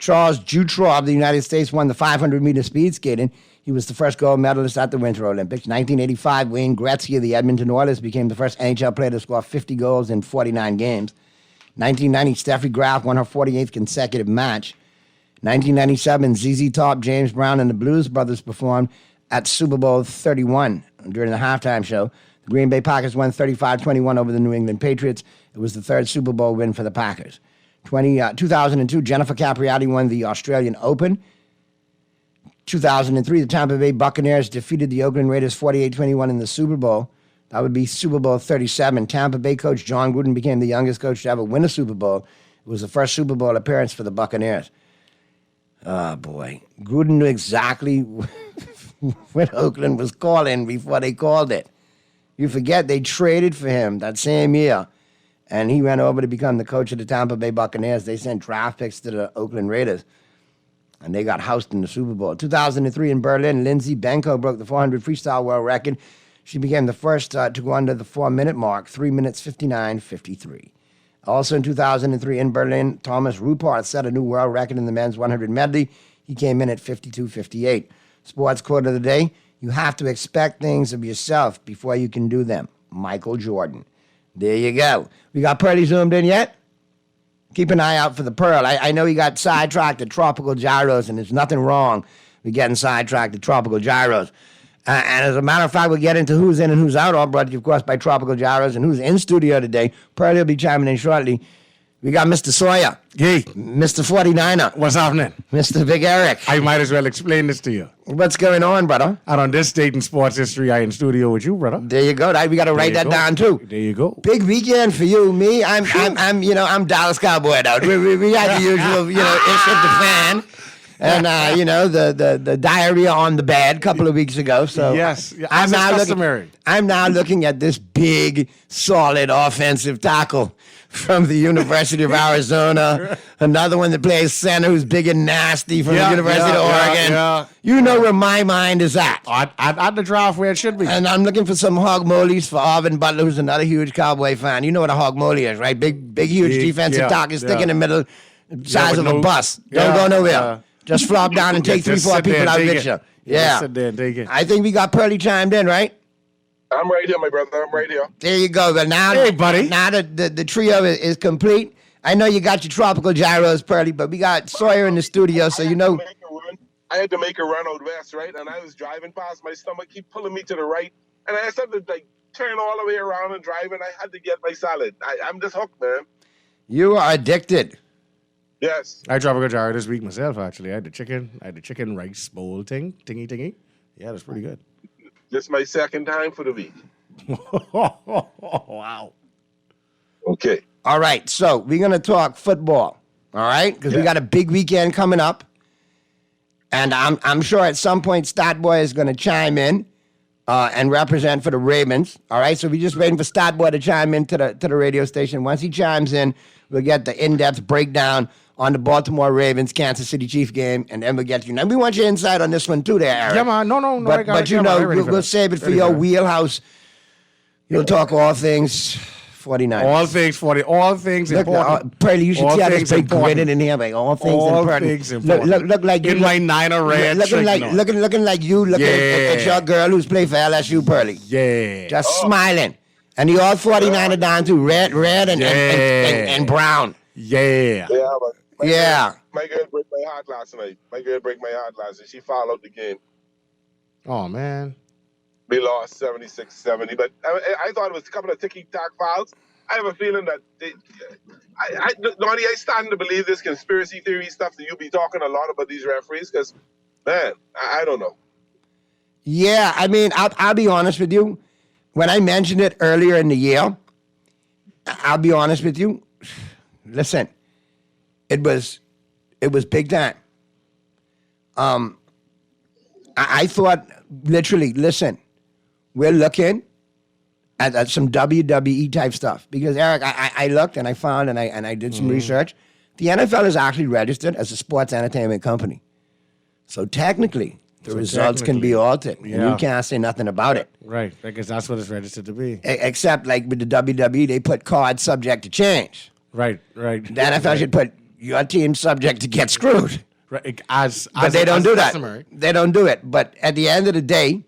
Charles Jutrow of the United States won the 500-meter speed skating. He was the first gold medalist at the Winter Olympics. 1985, Wayne Gretzky of the Edmonton Oilers became the first NHL player to score 50 goals in 49 games. 1990, Steffi Graf won her 48th consecutive match. 1997, ZZ Top, James Brown, and the Blues Brothers performed at Super Bowl 31 during the halftime show. The Green Bay Packers won 35-21 over the New England Patriots. It was the third Super Bowl win for the Packers. 2002, Jennifer Capriati won the Australian Open. 2003, the Tampa Bay Buccaneers defeated the Oakland Raiders 48-21 in the Super Bowl. That would be Super Bowl 37. Tampa Bay coach John Gruden became the youngest coach to ever win a Super Bowl. It was the first Super Bowl appearance for the Buccaneers. Oh, boy. Gruden knew exactly what Oakland was calling before they called it. You forget they traded for him that same year. And he went over to become the coach of the Tampa Bay Buccaneers. They sent draft picks to the Oakland Raiders. and they got housed in the Super Bowl. 2003 in Berlin, Lindsay Benko broke the 400 freestyle world record. She became the first to go under the 4-minute mark, 3 minutes 59:53. Also in 2003 in Berlin, Thomas Rupert set a new world record in the men's 100 medley. He came in at 52:58. Sports quote of the day: "You have to expect things of yourself before you can do them." Michael Jordan. There you go. We got Pearly zoomed in yet? Keep an eye out for the Pearl. I know he got sidetracked at Tropical Gyros, and there's nothing wrong with getting sidetracked at Tropical Gyros. And as a matter of fact, we'll get into who's in and who's out, all brought to you, of course, by Tropical Gyros, and who's in studio today. Pearly will be chiming in shortly. We got Mr. Sawyer. Hey. Mr. 49er. What's happening? Mr. Big Eric. I might as well explain this to you. What's going on, brother? And on this date in sports history, I in studio with you, brother. There you go. We got to write that down, too. There you go. Big weekend for you, me. I'm Dallas Cowboy out. We had the usual, ish of the fan. And, the diarrhea on the bed a couple of weeks ago. So yes, I'm customary. I'm now looking at this big, solid offensive tackle from the University of Arizona. Another one that plays center who's big and nasty from the University of Oregon. Yeah. You know where my mind is at. At the draft where it should be. And I'm looking for some hog molies for Arvin Butler, who's another huge Cowboy fan. You know what a hog molly is, right? Big, huge defensive tackle, stick in the middle, size of a bus. Don't go nowhere. Just flop down and take 3-4 people out with you. Yeah. Sit there and take it. I think we got Pearly chimed in, right? I'm right here, my brother. I'm right here. There you go. But now, hey, buddy. Now that the trio is complete, I know you got your Tropical Gyros, Pearly, but we got Sawyer in the studio, so you know. I had to make a run out west, right? And I was driving past, my stomach keep pulling me to the right. And I had to turn all the way around and drive, and I had to get my salad. I'm just hooked, man. You are addicted. Yes. I had Tropical Gyro this week myself, actually. I had the chicken rice bowl tingy. Yeah, that's pretty good. This is my second time for the week. Wow. Okay. All right, so we're going to talk football, all right? Because we got a big weekend coming up. And I'm sure at some point Statboy is going to chime in and represent for the Ravens, all right? So we're just waiting for Statboy to chime in to the radio station. Once he chimes in, we'll get the in-depth breakdown on the Baltimore Ravens Kansas City Chiefs game, and then we'll get you. Now, we want your insight on this one too there, Eric. Yeah, man. No. But we'll save it for your wheelhouse. You'll talk all things 49. All things 40. All things important. Pearly, you should see how this big grinning in here. Like, all things important. Things important. Look like you. In my Niner red. Looking like you looking at your girl who's played for LSU, Pearly. Yeah. Just smiling. And you all 49er down to red and brown. Yeah. Yeah, my girl broke my heart last night. And she fouled out the game. Oh, man. We lost 76-70, but I thought it was a couple of ticky-tack fouls. I have a feeling that Donnie, I starting to believe this conspiracy theory stuff that you'll be talking a lot about these referees because, man, I don't know. Yeah, I mean, I'll be honest with you. When I mentioned it earlier in the year, I'll be honest with you. Listen, it was big time. I thought literally, listen, we're looking at some WWE type stuff because Eric, I looked and I found and I did some research. The NFL is actually registered as a sports entertainment company, so technically the results can be altered, and you can't say nothing about it. Right, because that's what it's registered to be. Except like with the WWE, they put cards subject to change. Right. The NFL should put your team subject to get screwed. Right. But they don't do that. They don't do it. But at the end of the day,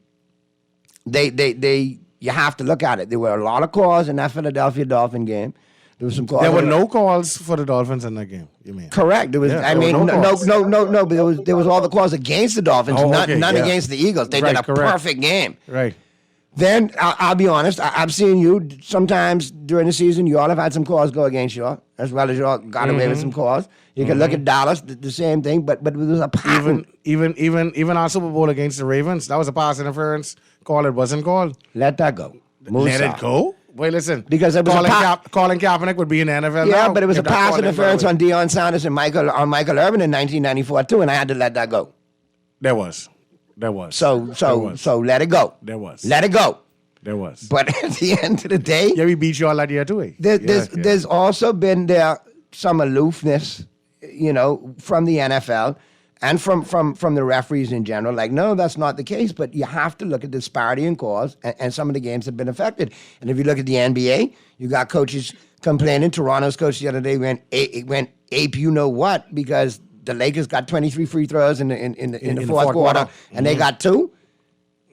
you have to look at it. There were a lot of calls in that Philadelphia Dolphin game. There was some calls. There were no calls for the Dolphins in that game. You mean? Correct. There was. Yeah, I mean, no. But there was all the calls against the Dolphins, none against the Eagles. They did a perfect game. Right. Then I'll be honest. I've seen you sometimes during the season. You all have had some calls go against you, as well as you all got away with some calls. You can look at Dallas, the same thing. But it was a pattern. Even our Super Bowl against the Ravens, that was a pass interference call. It wasn't called. Let that go. Let it go. Wait, listen. Because it was Colin Kaepernick would be in the NFL. Yeah, now, but it was a pass interference on Deion Sanders and Michael Irvin in 1994 too, and I had to let that go. There was. So let it go. There was. Let it go. There was. But at the end of the day, we beat you all that year too. There's also been some aloofness, from the NFL, and from the referees in general, like, no, that's not the case. But you have to look at the disparity in calls, and some of the games have been affected. And if you look at the NBA, you got coaches complaining. Toronto's coach the other day went ape you know what, because the Lakers got 23 free throws in the fourth quarter, and they got 2.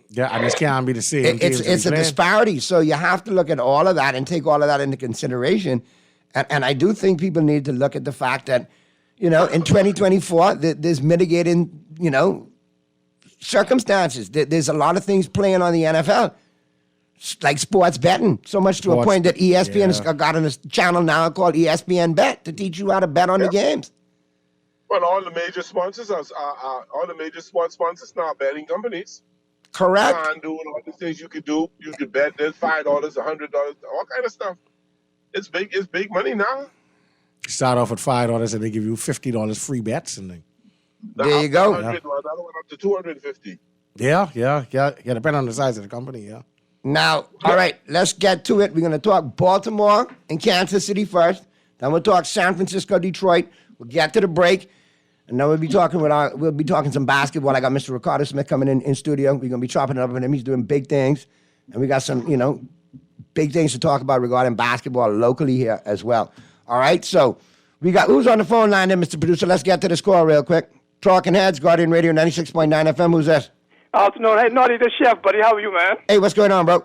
Yeah, and this can't be the same. It's a disparity. So you have to look at all of that and take all of that into consideration. And I do think people need to look at the fact that, in 2024, there's mitigating, circumstances. There's a lot of things playing on the NFL, like sports betting, so much to a point that ESPN has got on a channel now called ESPN Bet to teach you how to bet on the games. Well, all the major sponsors are sports sponsors now, betting companies. Correct. Doing all the things you could do. You could bet. There's $5, $100, all kind of stuff. It's big. It's big money now. You start off with $5 and they give you $50 free bets, and there you go. That went up to $250. Yeah. Depending on the size of the company. Yeah. Now, all right, let's get to it. We're going to talk Baltimore and Kansas City first. Then we'll talk San Francisco, Detroit. We'll get to the break. And then we'll be talking some basketball. I got Mr. Ricardo Smith coming in studio. We're going to be chopping it up with him. He's doing big things. And we got some, big things to talk about regarding basketball locally here as well. All right, so we got, who's on the phone line there, Mr. Producer? Let's get to the score real quick. Talking Heads, Guardian Radio 96.9 FM. Who's this? Afternoon. Hey, Naughty the Chef, buddy. How are you, man? Hey, what's going on, bro?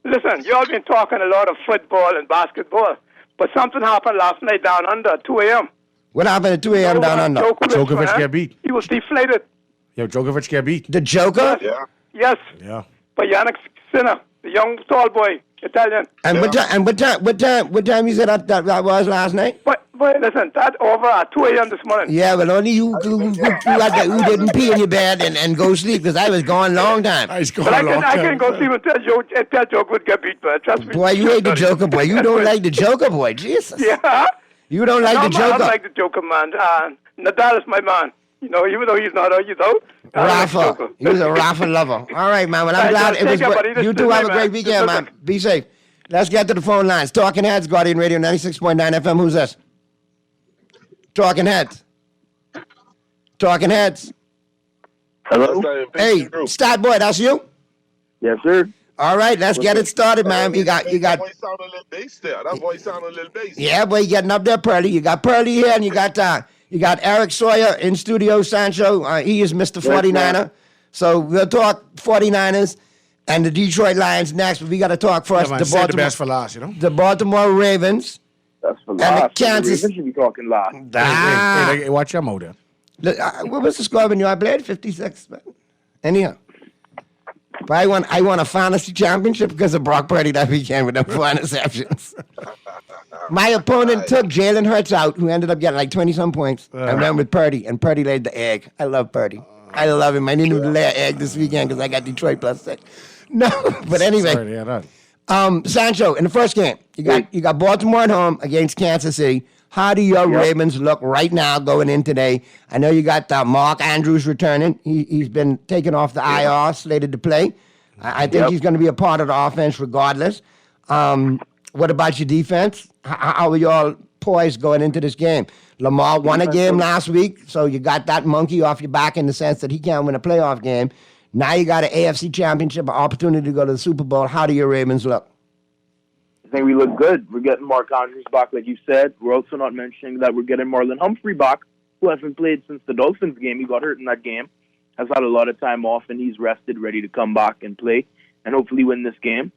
Listen, you all been talking a lot of football and basketball, but something happened last night down under, 2 a.m. What happened at 2 a.m. down under? Djokovic get beat. He was deflated. Yo, Djokovic get beat. The Joker? Yes. Yeah. By Yannick Sinner, the young tall boy, Italian. And what time you said that was last night? But listen, that over at 2 a.m. this morning. Yeah, well, only you didn't pee in your bed and go sleep, because I was gone long time. I can go sleep and tell Joke would get beat, but trust me. Boy, you hate the Joker, boy. You don't like the Joker, boy. Jesus. Yeah. You don't like the Joker. I don't like the Joker, man. Nadal is my man. Even though he's not, Rafa. He was a Rafa lover. All right, man. Well, I'm glad it was. You two have a great weekend, man. Be safe. Let's get to the phone lines. Talking Heads, Guardian Radio 96.9 FM. Who's this? Talking Heads. Talking Heads. Hello. Hey, Stat Boy, that's you? Yes, sir. All right, let's get it started, man. You got. That voice sounded a little bass there. That voice sounded a little bass. Yeah, boy, you getting up there, Pearly. You got Pearly here, and you got Eric Sawyer in studio. Sancho, he is Mr. 49er. So we'll talk 49ers and the Detroit Lions next. But we got to talk first. Yeah, man, save the best for last, The Baltimore Ravens. That's for and last. the Kansas. The Ravens should be talking last. Hey, watch your mouth there. Look, what was the score when you played? 56. Anyhow. But I won a fantasy championship because of Brock Purdy that weekend with them 4 interceptions. My opponent took Jalen Hurts out, who ended up getting like 20-some points. I ran with Purdy, and Purdy laid the egg. I love Purdy. I love him. I didn't even lay an egg this weekend because I got Detroit +6. No, but anyway. Sorry to hear that. Sancho, in the first game, you got Baltimore at home against Kansas City. How do your Ravens look right now going in today? I know you got Mark Andrews returning. He's been taken off the IR, slated to play. I think he's going to be a part of the offense regardless. What about your defense? How are you all poised going into this game? Lamar won a game last week, so you got that monkey off your back in the sense that he can't win a playoff game. Now you got an AFC championship, an opportunity to go to the Super Bowl. How do your Ravens look? I think we look good. We're getting Mark Andrews back, like you said. We're also not mentioning that we're getting Marlon Humphrey back, who hasn't played since the Dolphins game. He got hurt in that game, has had a lot of time off, and he's rested, ready to come back and play, and hopefully win this game.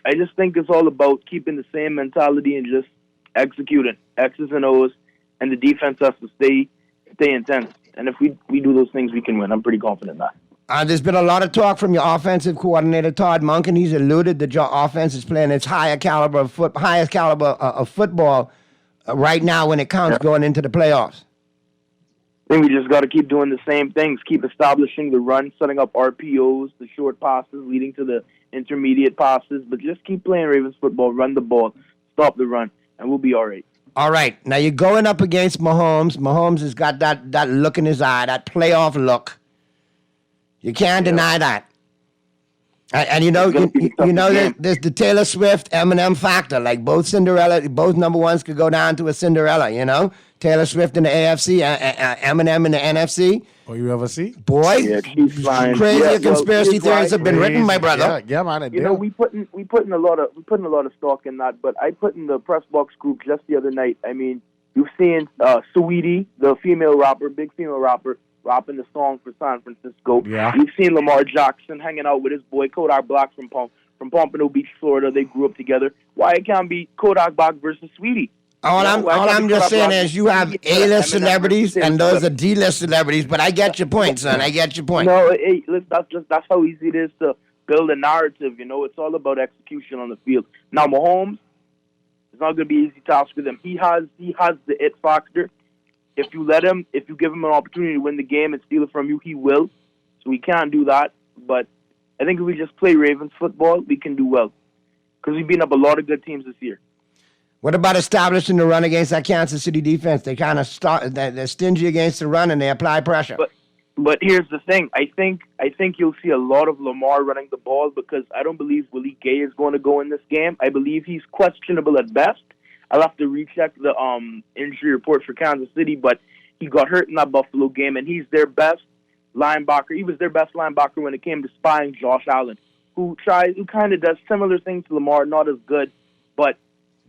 I just think it's all about keeping the same mentality and just executing X's and O's, and the defense has to stay intense. And if we do those things, we can win. I'm pretty confident in that. There's been a lot of talk from your offensive coordinator, Todd Monken. He's alluded that your offense is playing its highest caliber of football right now when it counts going into the playoffs. I think we just got to keep doing the same things, keep establishing the run, setting up RPOs, the short passes leading to the intermediate passes, but just keep playing Ravens football, run the ball, stop the run, and we'll be all right. All right. Now you're going up against Mahomes. Mahomes has got that look in his eye, that playoff look. You can't deny that. And you know there's the Taylor Swift Eminem factor. Like both number ones could go down to a Cinderella. You know, Taylor Swift in the AFC, Eminem in the NFC. Oh, you ever see? Boy, yeah, she's flying. Crazy conspiracy theories have been written, my brother. Yeah, man. You know, we putting a lot of stock in that. But I put in the press box group just the other night. I mean, you've seen Saweetie, the female rapper, big female rapper, rapping the song for San Francisco. Yeah. You've seen Lamar Jackson hanging out with his boy Kodak Black from Pompano Beach, Florida. They grew up together. Why it can't be Kodak Black versus Sweetie? All I'm just saying is you have A-list celebrities and those are D-list celebrities, but I get your point, son. I get your point. No, hey, listen, that's how easy it is to build a narrative. You know, it's all about execution on the field. Now, Mahomes, it's not going to be an easy task with him. He has the it factor. If you give him an opportunity to win the game and steal it from you, he will. So we can't do that. But I think if we just play Ravens football, we can do well. Because we've beaten up a lot of good teams this year. What about establishing the run against that Kansas City defense? They kind of they're stingy against the run and they apply pressure. But here's the thing. I think you'll see a lot of Lamar running the ball because I don't believe Willie Gay is going to go in this game. I believe he's questionable at best. I'll have to recheck the injury report for Kansas City, but he got hurt in that Buffalo game, and he's their best linebacker. He was their best linebacker when it came to spying Josh Allen, who kind of does similar things to Lamar, not as good. But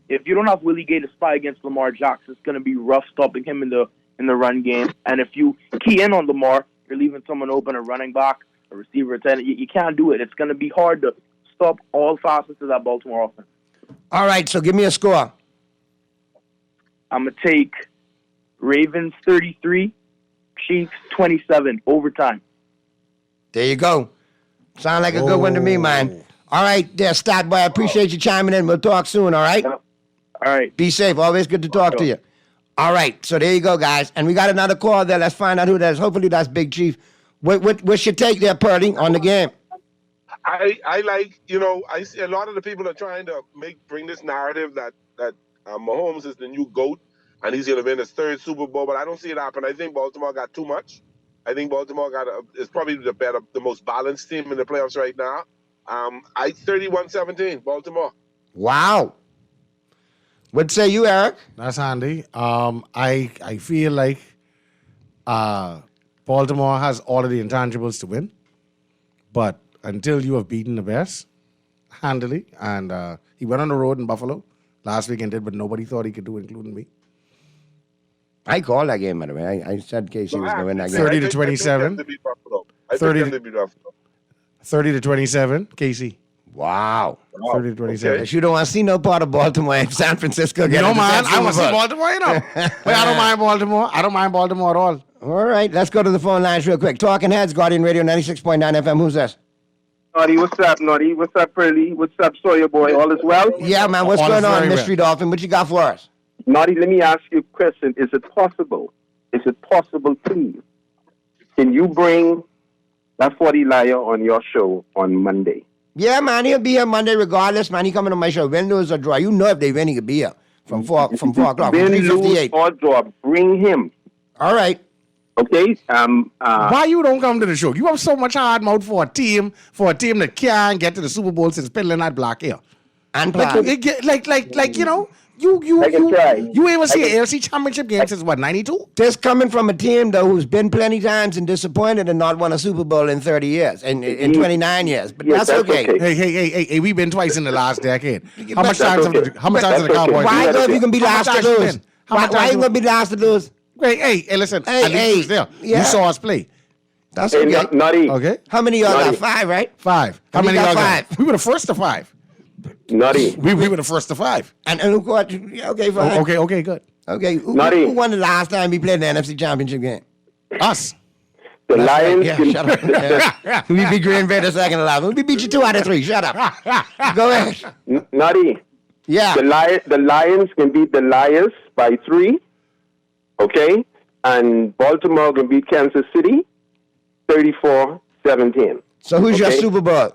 if you don't have Willie Gay to spy against Lamar Jackson, it's going to be rough stopping him in the run game. And if you key in on Lamar, you're leaving someone open, a running back, a receiver, you can't do it. It's going to be hard to stop all facets of that Baltimore offense. All right, so give me a score. I'm going to take Ravens 33, Chiefs 27, overtime. There you go. Sound like a good one to me, man. All right, there, Stat Boy. I appreciate you chiming in. We'll talk soon, all right? All right. Be safe. Always good to talk to you. All right, so there you go, guys. And we got another call there. Let's find out who that is. Hopefully that's Big Chief. What's your take there, Purdy, on the game? I like, I see a lot of the people are trying to bring this narrative that Mahomes is the new GOAT and he's going to win his third Super Bowl, but I don't see it happen. I think Baltimore got too much. I think Baltimore is probably the most balanced team in the playoffs right now. 31-17, Baltimore. Wow. What say you, Eric? That's handy. I feel like Baltimore has all of the intangibles to win, but until you have beaten the Bears handily, and he went on the road in Buffalo last week and did what nobody thought he could do, including me. I called that game, by the way. I said Casey was going to win that game. 30-27. 30-27, Casey. Wow. 30-27. You don't want to see no part of Baltimore and San Francisco. Man. I want to see Baltimore, But I don't mind Baltimore. I don't mind Baltimore at all. All right, let's go to the phone lines real quick. Talking Heads, Guardian Radio 96.9 FM. Who's this? Naughty, what's up, Naughty? What's up, Pearly? What's up, Sawyer Boy? All is well? Yeah, man. What's going on, Mystery Dolphin? What you got for us? Naughty, let me ask you a question. Is it possible, please, can you bring that 40 liar on your show on Monday? Yeah, man. He'll be here Monday regardless, man. He coming on my show. Win, lose, or draw. You know if they win, he could be here from 4 o'clock. Win, lose, or draw. Bring him. All right. Okay. Why you don't come to the show? You have so much hard mouth for a team that can't get to the Super Bowl since Penland had black hair. And like you even see an AFC Championship game since what, 92? This coming from a team though who's been plenty times and disappointed and not won a Super Bowl in 30 years in 29 years. But yes, that's okay. Hey, we've been twice in the last decade. How much times have the Cowboys? Why though if you can be last to lose? Why you gonna be last to lose? Hey, listen. There. Yeah. You saw us play. That's okay. Naughty. Okay. How many y'all got? 5, right? 5. How many y'all got? We were the first to 5. Naughty. We were the first to 5. And who got you? Okay, fine. Okay, good. Okay. Who won the last time we played the NFC Championship game? Us. The Lions. Right. Yeah, shut up. We beat Green Bay the second to last. We beat you 2 out of 3. Shut up. Go ahead. Naughty. Yeah. The Lions can beat the Lions by 3. Okay? And Baltimore can beat Kansas City 34-17. So who's your Super Bowl?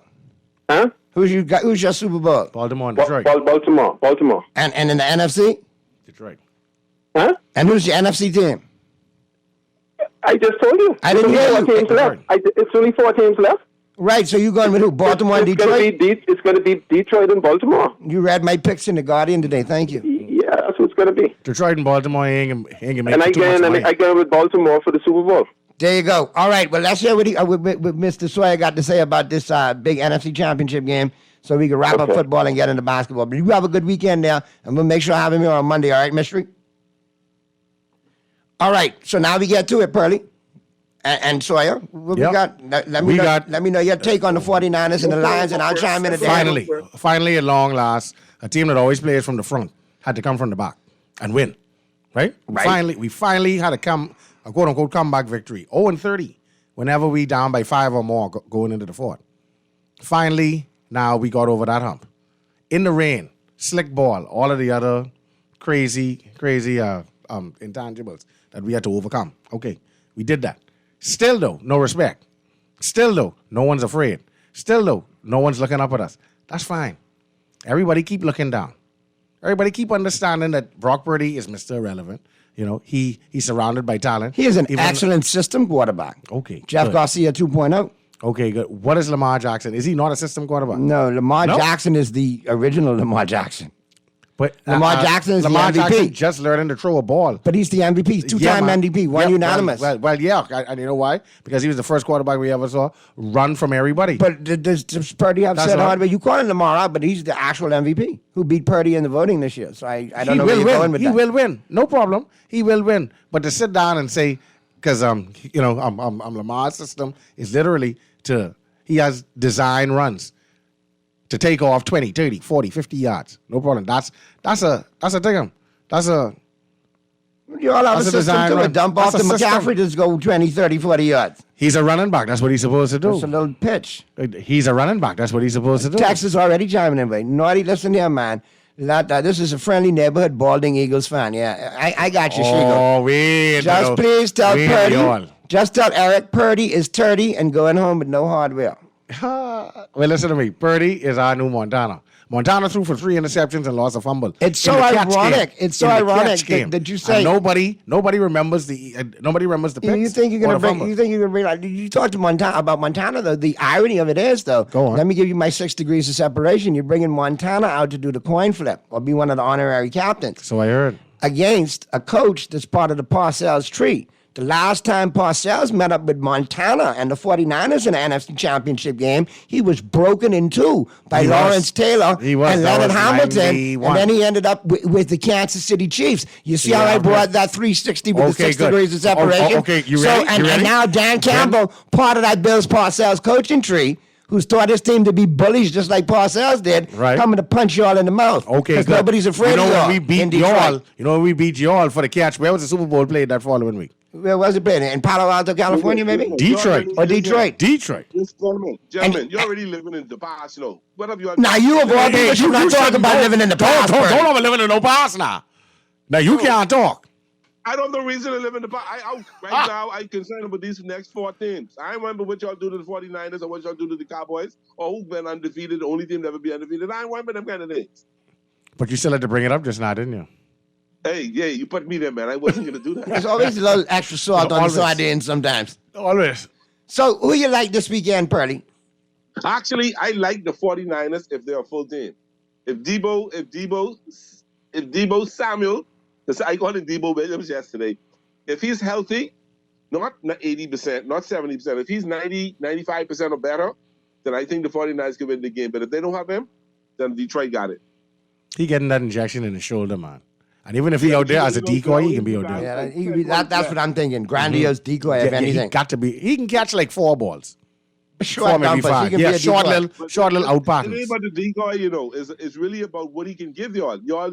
Huh? Who's your Super Bowl? Baltimore and Detroit. Baltimore. And in the NFC? Detroit. Huh? And who's your NFC team? I just told you. I didn't hear you. Teams left. It's only 4 teams left. Right, so you going with who? Baltimore and Detroit? It's going to be Detroit and Baltimore. You read my picks in the Guardian today. Thank you. Yeah, that's what it's going to be. Detroit and Baltimore ain't gonna make And you too much money. I go with Baltimore for the Super Bowl. There you go. All right, well, let's hear what Mr. Sawyer got to say about this big NFC Championship game so we can wrap up football and get into basketball. But you have a good weekend there, and we'll make sure I have him here on Monday. All right, Mystery? All right, so now we get to it, Pearly. And Sawyer, what we got? Let me know your take on the 49ers and the Lions, and I'll chime in at the end. Finally, at long last, a team that always plays from the front had to come from the back and win, right? We finally had a quote-unquote comeback victory. 0-30 whenever we down by 5 or more going into the fourth. Finally, now we got over that hump. In the rain, slick ball, all of the other crazy intangibles that we had to overcome. Okay, we did that. Still, though, no respect. Still, though, no one's afraid. Still, though, no one's looking up at us. That's fine. Everybody keep looking down. Everybody keep understanding that Brock Purdy is Mr. Irrelevant. You know, he's surrounded by talent. He is an excellent system quarterback. Okay. Jeff good. Garcia 2.0. Okay, good. What is Lamar Jackson? Is he not a system quarterback? No, Lamar Jackson is the original Lamar Jackson. But Lamar Jackson is Lamar the MVP. Jackson just learning to throw a ball. But he's the MVP. He's two-time MVP. One unanimous. Well, yeah. And you know why? Because he was the first quarterback we ever saw run from everybody. But does Purdy have said hardware? You call him Lamar out, but he's the actual MVP who beat Purdy in the voting this year. So I don't know where you're going with that. He will win. No problem. He will win. But to sit down and say, because I'm Lamar's system is literally he has design runs to take off 20, 30, 40, 50 yards. No problem. That's a thing. You all have a system to run. dump off to McCaffrey, just go 20, 30, 40 yards. He's a running back. That's what he's supposed to do. It's a little pitch. He's a running back. That's what he's supposed to do. Texas already chiming in. But Naughty, listen here, man. This is a friendly neighborhood Balding Eagles fan. Yeah, I got you, Shigo. Oh, wait. Just please tell Purdy. Just tell Eric Purdy is 30 and going home with no hardware. Well, listen to me. Purdy is our new Montana. Montana threw for 3 interceptions and lost a fumble. It's so ironic. It's so ironic that you say and nobody remembers the picks. You think you're gonna bring? You think you're gonna bring? Like, you talk to Montana about Montana. Though the irony of it is, though. Go on. Let me give you my 6 degrees of separation. You're bringing Montana out to do the coin flip or be one of the honorary captains. So I heard. Against a coach that's part of the Parcells tree. The last time Parcells met up with Montana and the 49ers in the NFC Championship game, he was broken in two by Lawrence Taylor and Leonard Hamilton, 91. And then he ended up with the Kansas City Chiefs. You see how I brought that 360 with the 6 degrees of separation? Okay, you ready? And now Dan Campbell, part of that Bills Parcells coaching tree, who's taught his team to be bullies just like Parcells did, coming to punch y'all in the mouth. Okay, because nobody's afraid of y'all. You know when we beat y'all for the catch? Where was the Super Bowl played that following week? Where was it playing? In Palo Alto, California, maybe? Detroit. Detroit. Gentlemen, you're already living in the past, you know. What have you? Now you of all people should not talk about living in the past. Don't ever living in no past now. Now you can't talk. I don't have no reason to live in the past. Now, I'm concerned about these next 4 teams. I remember what y'all do to the 49ers or what y'all do to the Cowboys or who's been undefeated, the only team to ever be undefeated. I remember them kind of things. But you still had to bring it up just now, didn't you? Hey, yeah, you put me there, man. I wasn't going to do that. There's always a little extra salt on the sardines sometimes. Always. So, who you like this weekend, Purdy? Actually, I like the 49ers if they're a full team. If Debo Samuel, I called him Debo Williams yesterday. If he's healthy, not 80%, not 70%, if he's 90, 95% or better, then I think the 49ers can win the game. But if they don't have him, then Detroit got it. He getting that injection in the shoulder, man. And even if he out there as a decoy, he can be out there. Yeah, that's what I'm thinking. Grandiose decoy, if anything. He can catch like 4 balls. Short, maybe 5. Short little out patterns. It ain't about the decoy, you know. It's really about what he can give y'all. Y'all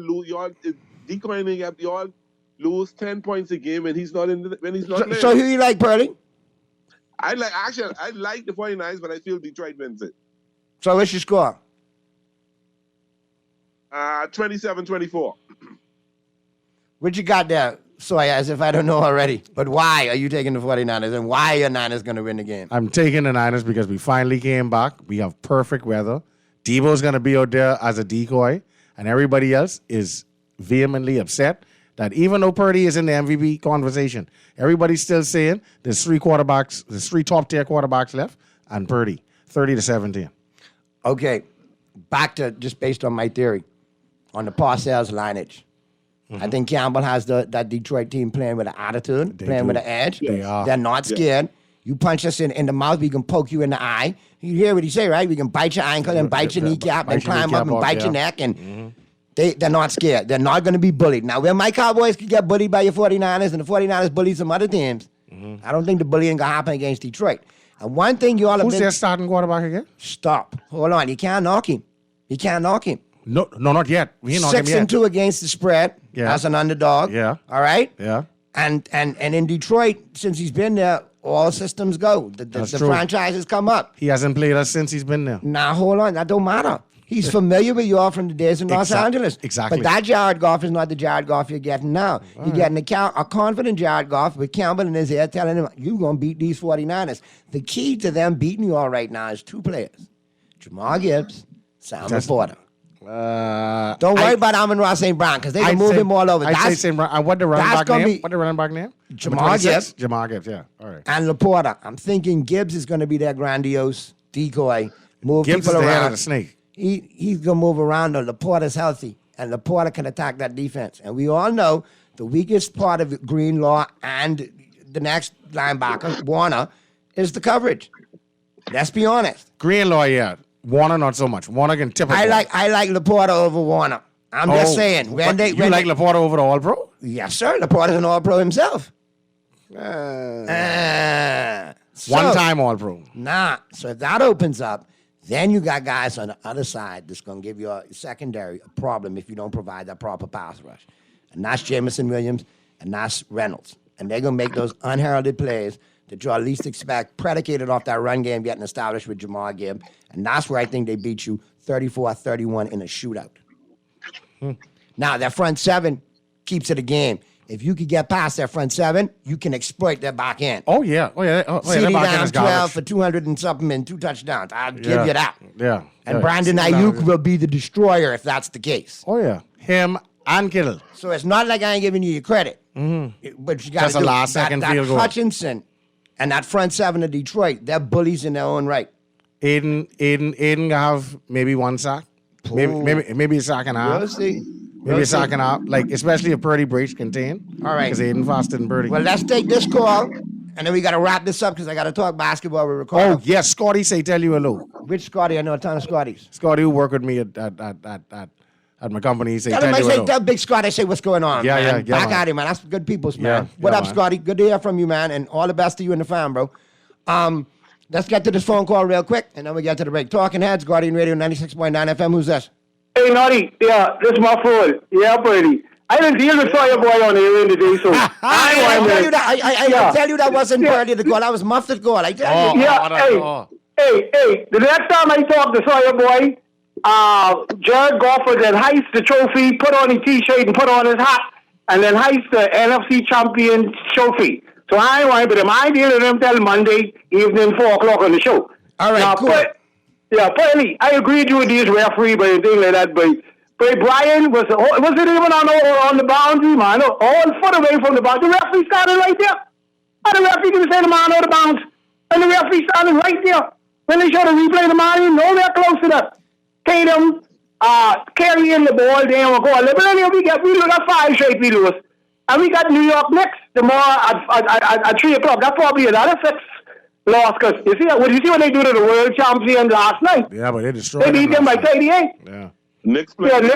decoying, y'all lose 10 points a game when he's not playing. So who you like, Purdy? I like the 49ers, but I feel Detroit wins it. So what's your score? 27-24. What you got there, Sawyer, as if I don't know already? But why are you taking the 49ers, and why are your Niners going to win the game? I'm taking the Niners because we finally came back. We have perfect weather. Debo's going to be out there as a decoy, and everybody else is vehemently upset that even though Purdy is in the MVP conversation, everybody's still saying there's 3 top-tier quarterbacks left, and Purdy. 30-17. Okay, back to just based on my theory on the Parcells lineage. I think Campbell has that Detroit team playing with an attitude, playing with an edge. They are. They're not scared. You punch us in the mouth, we can poke you in the eye. You hear what he say, right? We can bite your ankle and bite your kneecap and climb up and bite your neck. And they're not scared. They're not going to be bullied. Now, where my Cowboys could get bullied by your 49ers and the 49ers bully some other teams, I don't think the bullying going to happen against Detroit. And one thing you all have Who's been... their starting quarterback again? Stop. Hold on. You can't knock him. You can't knock him. No, not yet. We ain't knocked him yet. 6-2 against the spread as an underdog. Yeah. All right? Yeah. And in Detroit, since he's been there, all systems go. The true. franchises come up. He hasn't played us since he's been there. Now, hold on. That don't matter. He's familiar with you all from the days in Los Angeles. Exactly. But that Jared Goff is not the Jared Goff you're getting now. You're getting a confident Jared Goff with Campbell in his ear telling him, you're going to beat these 49ers. The key to them beating you all right now is two players. Jamal Gibbs, Sam Laporta. Don't worry about Amon-Ra St. Brown because they can move him all over. I'd say St. Brown. What the running back name? What the running back name? Jamal Gibbs. Jamal Gibbs, yeah. All right. And Laporta. I'm thinking Gibbs is going to be that grandiose decoy. Move Gibbs people is the around. head of the snake. He's going to move around. Laporta's healthy. And Laporta can attack that defense. And we all know the weakest part of Greenlaw and the next linebacker, Warner, is the coverage. Let's be honest. Greenlaw, yeah. Warner, not so much. Warner can tip it. I like Laporta over Warner. I'm just saying. You like Laporta over the All-Pro? Yes, sir. Laporta's an All-Pro himself. One-time All-Pro. Nah. So if that opens up, then you got guys on the other side that's going to give your secondary a problem if you don't provide that proper pass rush. And that's Jameson Williams and that's Reynolds. And they're going to make those unheralded plays that you least expect, predicated off that run game getting established with Jamal Gibb. And that's where I think they beat you 34-31 in a shootout. Now, that front seven keeps it a game. If you could get past that front seven, you can exploit their back end. Oh, yeah. CD down 12 for 200 and something and 2 touchdowns. I'll give you that. Yeah. And Brandon Ayuk will be the destroyer if that's the case. Oh, yeah. Him and Kittle. So it's not like I ain't giving you your credit. But you got That's a last-second field goal. Hutchinson and that front seven of Detroit, they're bullies in their own right. Aiden gonna have maybe one sack. Maybe a sack and a half. We'll see. Maybe a sack and a half. Like, especially if Purdy breaks contain. All right. Because Aiden faster than Purdy. Well, let's take this call, and then we got to wrap this up because I got to talk basketball with Ricardo. Oh, yes. Scotty say tell you hello. Which Scotty? I know a ton of Scotties. Scotty who work with me at my company. He say tell you him hello. Tell Big Scotty, say what's going on, man. Back at him, man. That's good people, man. What up, man. Scotty? Good to hear from you, man, and all the best to you and the fam, bro. Let's get to this phone call real quick, and then we get to the break. Talking Heads, Guardian Radio 96.9 FM. Who's this? Hey, Naughty. Yeah, this is my phone. Yeah, buddy. I didn't deal with Sawyer Boy on the air in the day, so I tell you that wasn't Purdy the goal. That was Muffet goal. I tell you. Hey. The next time I talk to Sawyer Boy, Jared Goff will then heist the trophy, put on his T-shirt and put on his hat, and then heist the NFC champion trophy. So I ain't worried with him. I deal with him till Monday evening, 4 o'clock on the show. All right, cool. Apparently, I agreed with these referee, but anything like that. But Brian wasn't even on the boundary, man. All foot away from the boundary. The referee started right there. And the referee didn't say the man out of bounds. And the referee started right there. When they showed the replay, the man nowhere close to that. Tatum carrying the ball down and go. But anyway, we look at 5 straight we lose. And we got New York next tomorrow at 3 o'clock. That's probably another 6 loss. Because you see what they do to the world champion last night? Yeah, but they destroyed They beat them by 38. Yeah. Knicks playing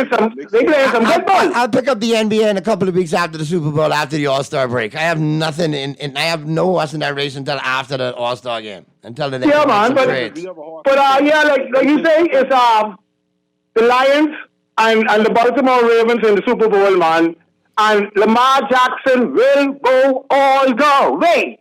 some good ball. I'll pick up the NBA in a couple of weeks after the Super Bowl, after the All-Star break. I have nothing I have no horse in that race until after the All-Star game. Until the next man. Like you say, it's the Lions and the Baltimore Ravens in the Super Bowl, man. And Lamar Jackson will go all the way.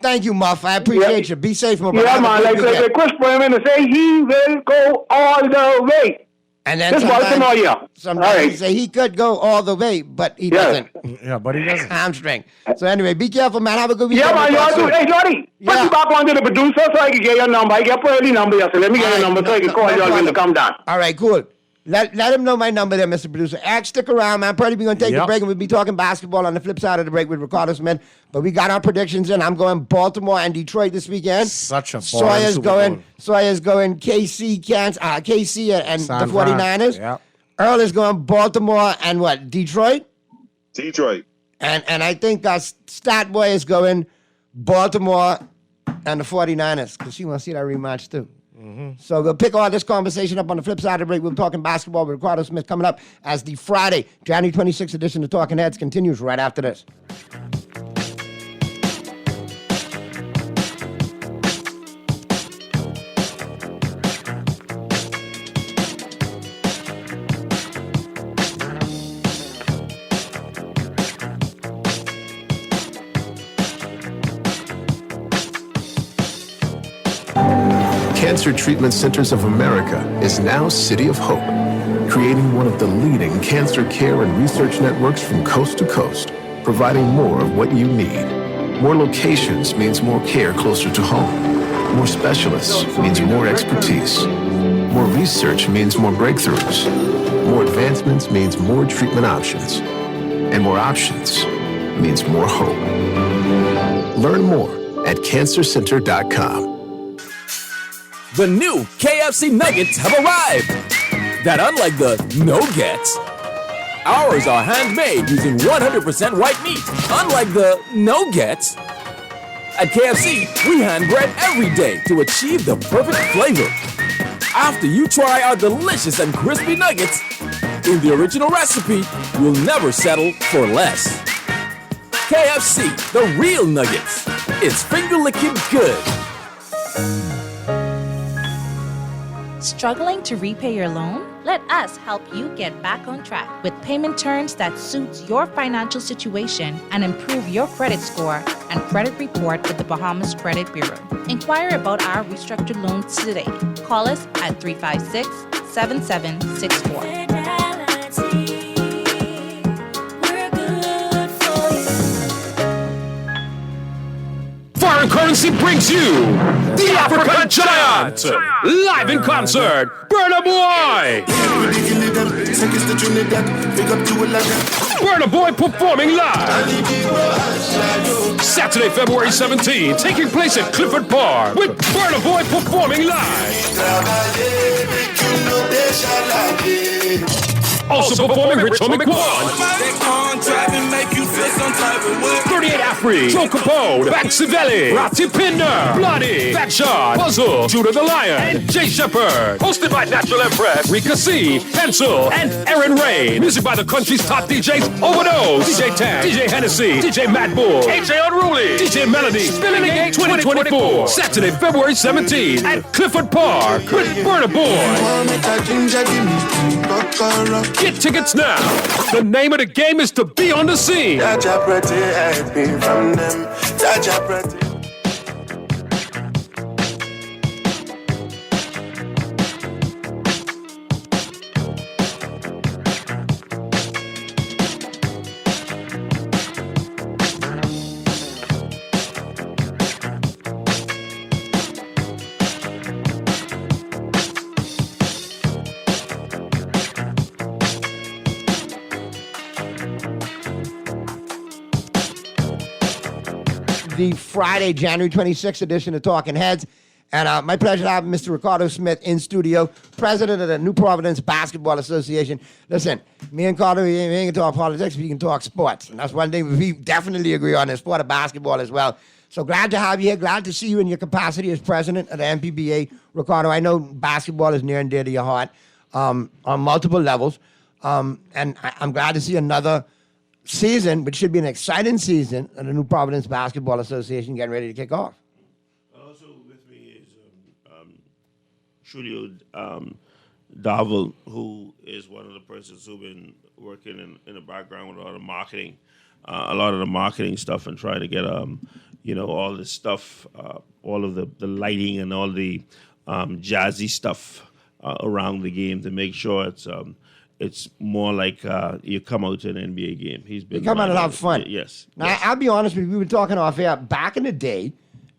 Thank you, Muff. I appreciate you. Be safe, my brother. Yeah, man. Like Chris Berman say, he will go all the way. And then this Baltimore, sometimes he say he could go all the way, but he doesn't. Yeah, but he doesn't. Hamstring. So anyway, be careful, man. Have a good weekend. Yeah, man. Y'all do. Hey, Johnny, put you back onto the producer so I can get your number. I get Pearly number, so let me get your number so I can call y'all when to come down. All right, cool. Let him know my number there, Mr. Producer. Eric, stick around, man. Probably going to take a Yep. break, and we'll be talking basketball on the flip side of the break with Ricardo Smith. But we got our predictions in. I'm going Baltimore and Detroit this weekend. Such a boring Sawyer's Super Bowl. going KC and San the Fran. 49ers. Yep. Earl is going Baltimore and what? Detroit? Detroit. And I think Stat Boy is going Baltimore and the 49ers because she wants to see that rematch too. So we'll pick all this conversation up on the flip side of the break. We're talking basketball with Ricardo Smith coming up as the Friday, January 26th edition of Talking Heads continues right after this. Cancer Treatment Centers of America is now City of Hope, creating one of the leading cancer care and research networks from coast to coast, providing more of what you need. More locations means more care closer to home. More specialists means more expertise. More research means more breakthroughs. More advancements means more treatment options. And more options means more hope. Learn more at cancercenter.com. The new KFC nuggets have arrived. That unlike the nuggets, ours are handmade using 100% white meat. Unlike the nuggets, at KFC, we hand bread every day to achieve the perfect flavor. After you try our delicious and crispy nuggets, in the original recipe, you'll never settle for less. KFC, the real nuggets. It's finger-licking good. Struggling to repay your loan? Let us help you get back on track with payment terms that suits your financial situation and improve your credit score and credit report with the Bahamas Credit Bureau. Inquire about our restructured loans today. Call us at 356-7764. Foreign Currency brings you the African Giant live in concert. Burna Boy. Burna Boy performing live. Saturday, February 17, taking place at Clifford Park with Burna Boy performing live. Also performing Rich Homie Quan, 38 Afri, Joe Capone, Baxivelli, Rati Pinder, Bloody, Fat Shot, Puzzle, Judah the Lion, and Jay Shepard. Hosted by Natural Empress, Rika C, Pencil, and Aaron Rain. Music by the country's top DJs, Overdose, DJ Tank, DJ Hennessy, DJ Mad Bull, AJ Unruly, DJ Melody, Spinning the Gate 2024. Saturday, February 17th at Clifford Park with Burna Boy. Get tickets now. The name of the game is to be on the scene. The Friday, January 26th edition of Talking Heads. And my pleasure to have Mr. Ricardo Smith in studio, president of the New Providence Basketball Association. Listen, me and Carter, we ain't going to talk politics, we can talk sports. And that's one thing we definitely agree on, the sport of basketball as well. So glad to have you here. Glad to see you in your capacity as president of the NPBA. Ricardo, I know basketball is near and dear to your heart on multiple levels. And I'm glad to see another season, which should be an exciting season, of the New Providence Basketball Association getting ready to kick off. Also with me is Julio Davel, who is one of the persons who've been working in the background with all the marketing, a lot of the marketing stuff, and trying to get all this stuff, all of the lighting and all the jazzy stuff around the game to make sure it's more like you come out to an NBA game. He's been You come out and have fun. Yes. Now, I'll be honest with you. We were talking off air. Back in the day,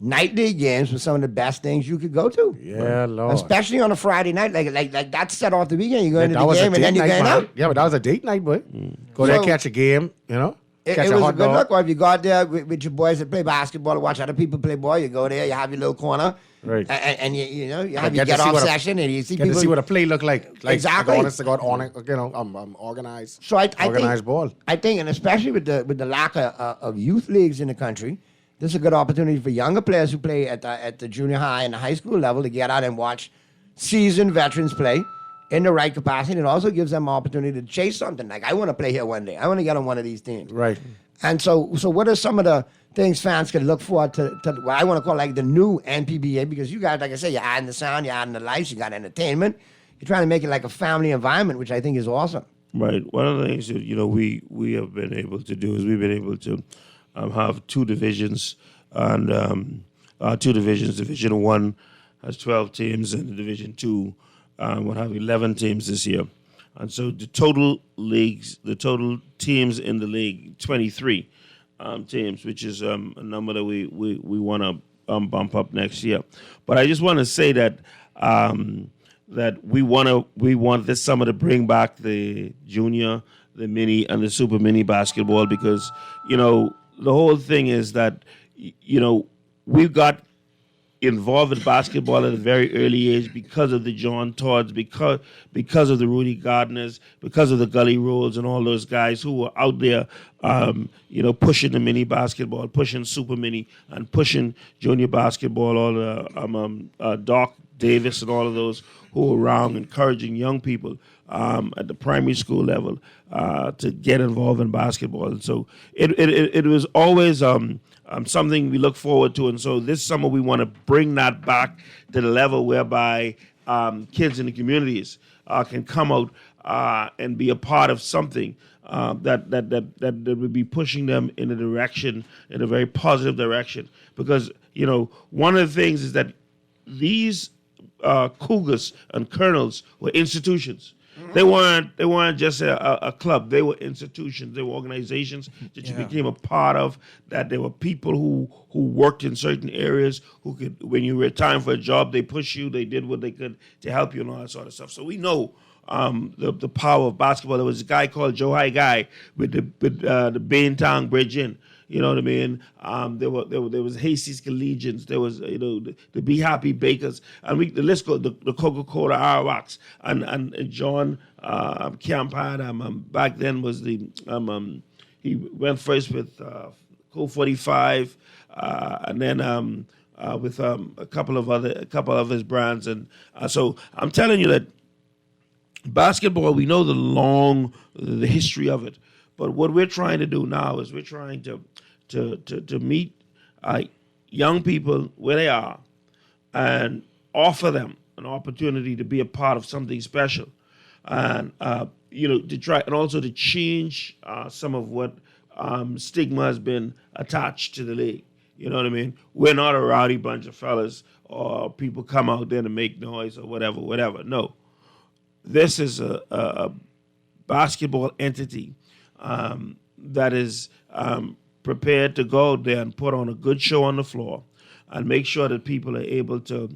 night league games were some of the best things you could go to. Yeah, Lord. Especially on a Friday night, like that set off the weekend. You go into that the was a game and then date you're night, going man. out. Yeah, but that was a date night, boy. Go there, So- catch a game, you know? It Catch a was a hot good dog. look. Or if you go out there with your boys that play basketball, watch other people play ball, you go there, you have your little corner, Right. and you know you I have your get to get see off what a- session, and you see Get people to see what a play look like. Exactly. Honest to God, organized. So I organized think, ball. I think, and especially with the lack of youth leagues in the country, this is a good opportunity for younger players who play at the junior high and the high school level to get out and watch seasoned veterans play in the right capacity. It also gives them an opportunity to chase something. Like, I want to play here one day. I want to get on one of these teams. Right. And so what are some of the things fans can look forward to what I want to call like the new NPBA? Because you guys, like I said, you're adding the sound, you're adding the lights, you got entertainment. You're trying to make it like a family environment, which I think is awesome. Right. One of the things that we have been able to do is we've been able to have two divisions, and Division 1 has 12 teams, and Division 2 will have 11 teams this year. And so the total teams in the league, 23 teams, which is a number that we want to bump up next year. But I just want to say that that we want this summer to bring back the junior, the mini, and the super mini basketball, because the whole thing is that we've got involved in basketball at a very early age because of the John Todds, because of the Rudy Gardners, because of the Gully Rolls and all those guys who were out there, pushing the mini basketball, pushing super mini, and pushing junior basketball. All the Doc Davis and all of those who were around encouraging young people at the primary school level to get involved in basketball. And so it was always something we look forward to. And so this summer we want to bring that back to the level whereby kids in the communities can come out and be a part of something that would be pushing them in a very positive direction. Because, one of the things is that these Cougars and Colonels were institutions. They weren't just a club. They were institutions. They were organizations that you became a part of. That there were people who worked in certain areas who could, when you were time for a job, they pushed you. They did what they could to help you and all that sort of stuff. So we know the power of basketball. There was a guy called Joe High Guy with the Baintown Bridge Inn. You know what I mean? There was Hasties Collegians. There was the Be Happy Bakers, and the list goes. The Coca-Cola Arawaks and John Camp had back then was the he went first with Cool 45, and then with a couple of his brands, and so I'm telling you that basketball, we know the history of it. But what we're trying to do now is we're trying to meet young people where they are and offer them an opportunity to be a part of something special, and to try and also to change some of what stigma has been attached to the league. You know what I mean? We're not a rowdy bunch of fellas or people come out there to make noise or whatever. No, this is a basketball entity that is prepared to go out there and put on a good show on the floor and make sure that people are able to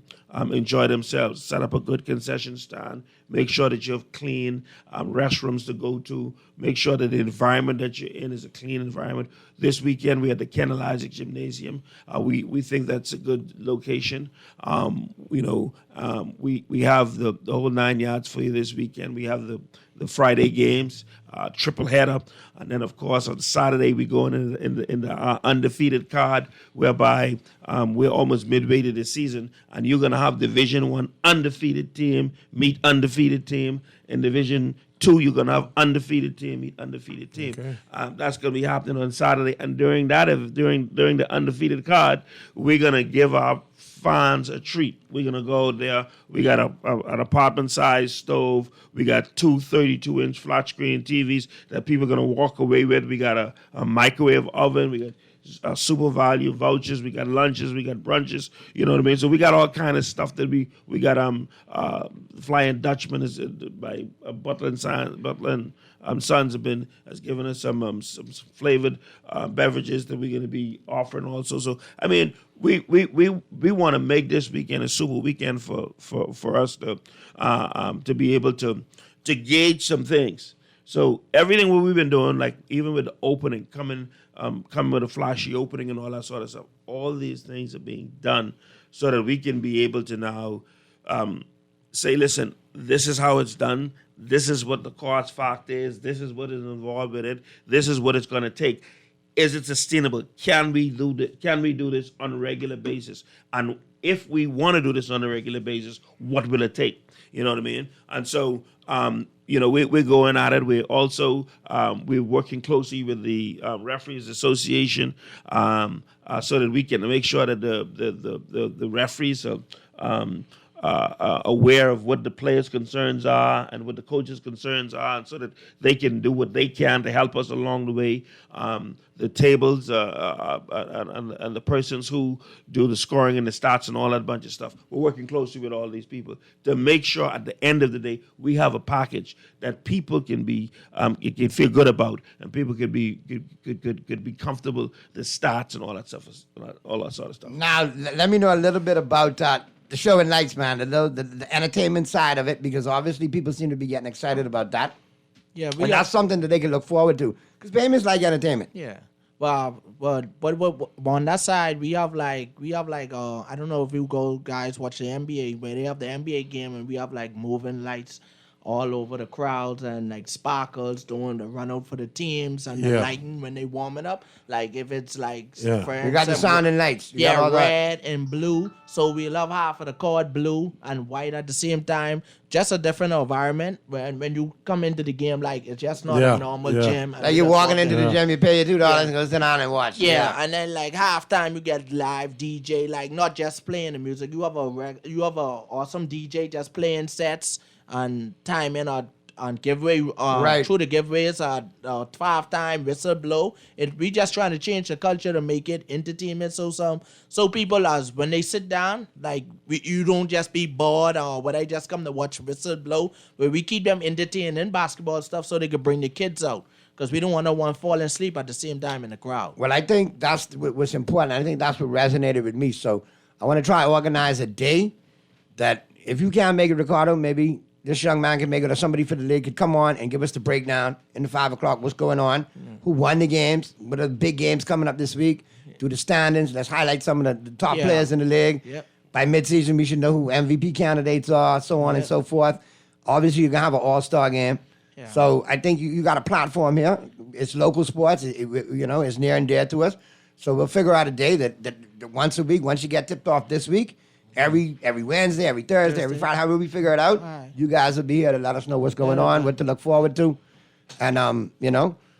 enjoy themselves, set up a good concession stand, make sure that you have clean restrooms to go to, make sure that the environment that you're in is a clean environment. This weekend we had the Kendall Isaac Gymnasium. We think that's a good location. We have the whole 9 yards for you this weekend. We have the Friday games, triple header, and then of course on Saturday we go in the undefeated card, whereby we're almost midway to the season, and you're gonna have Division 1 undefeated team meet undefeated team. In Division 2, you're gonna have undefeated team meet undefeated team. Okay. That's gonna be happening on Saturday, and during the undefeated card, we're gonna give our fans a treat. We're gonna go there. We got an apartment-sized stove. We got two 32-inch flat screen TVs that people are gonna walk away with. We got a microwave oven. We got super value vouchers, we got lunches, we got brunches. You know what I mean? So we got all kind of stuff that we got. Flying Dutchman is by Butler and Sons has given us some flavored beverages that we're going to be offering also. So I mean, we want to make this weekend a super weekend for us to be able to gauge some things. So everything what we've been doing, like even with the opening, coming with a flashy opening and all that sort of stuff, all these things are being done so that we can be able to now say, listen, this is how it's done. This is what the cost factor is. This is what is involved with it. This is what it's going to take. Is it sustainable? Can we do this on a regular basis? And if we want to do this on a regular basis, what will it take? You know what I mean? And so, we're going at it. We're also we're working closely with the Referees Association so that we can make sure that the referees are aware of what the players' concerns are and what the coaches' concerns are, and so that they can do what they can to help us along the way. The tables and the persons who do the scoring and the stats and all that bunch of stuff. We're working closely with all these people to make sure at the end of the day we have a package that people can be can feel good about, and people could be comfortable. The stats and all that stuff, all that sort of stuff. Now, let me know a little bit about the show and lights, man. The entertainment side of it, because obviously people seem to be getting excited about that. Yeah, and that's something that they can look forward to. Because payments like entertainment. Yeah. But on that side, we have like I don't know if you guys watch the NBA, where they have the NBA game and we have like moving lights all over the crowds and like sparkles doing the run out for the teams and the lighting when they warming up. Like if it's like you got the sound and lights. You got all red and blue. So we love half of the court blue and white at the same time. Just a different environment when you come into the game, like it's just not a normal gym. Like you're walking into the gym, you pay your $2 and go sit down and watch. Yeah, and then like halftime you get live DJ, like not just playing the music. You have a awesome DJ just playing sets and timing on giveaway through the giveaways at 5-time whistle blow. We just trying to change the culture to make it entertainment. So people as when they sit down, like you don't just be bored or when they just come to watch whistle blow. Where we keep them entertained in basketball stuff so they can bring the kids out. Because we don't want no one falling asleep at the same time in the crowd. Well, I think that's what's important. I think that's what resonated with me. So I want to try to organize a day that if you can't make it, Ricardo, maybe this young man can make it, or somebody for the league could come on and give us the breakdown in the 5 o'clock. What's going on? Who won the games? What are the big games coming up this week? Do the standings. Let's highlight some of the top players in the league. Yep. By midseason, we should know who MVP candidates are, so on and so forth. Obviously, you're going to have an all-star game. Yeah. So I think you got a platform here. It's local sports. It's near and dear to us. So we'll figure out a day that once a week, once you get tipped off this week, every Wednesday, every Thursday, every Friday, however we figure it out, you guys will be here to let us know what's going on, what to look forward to. And,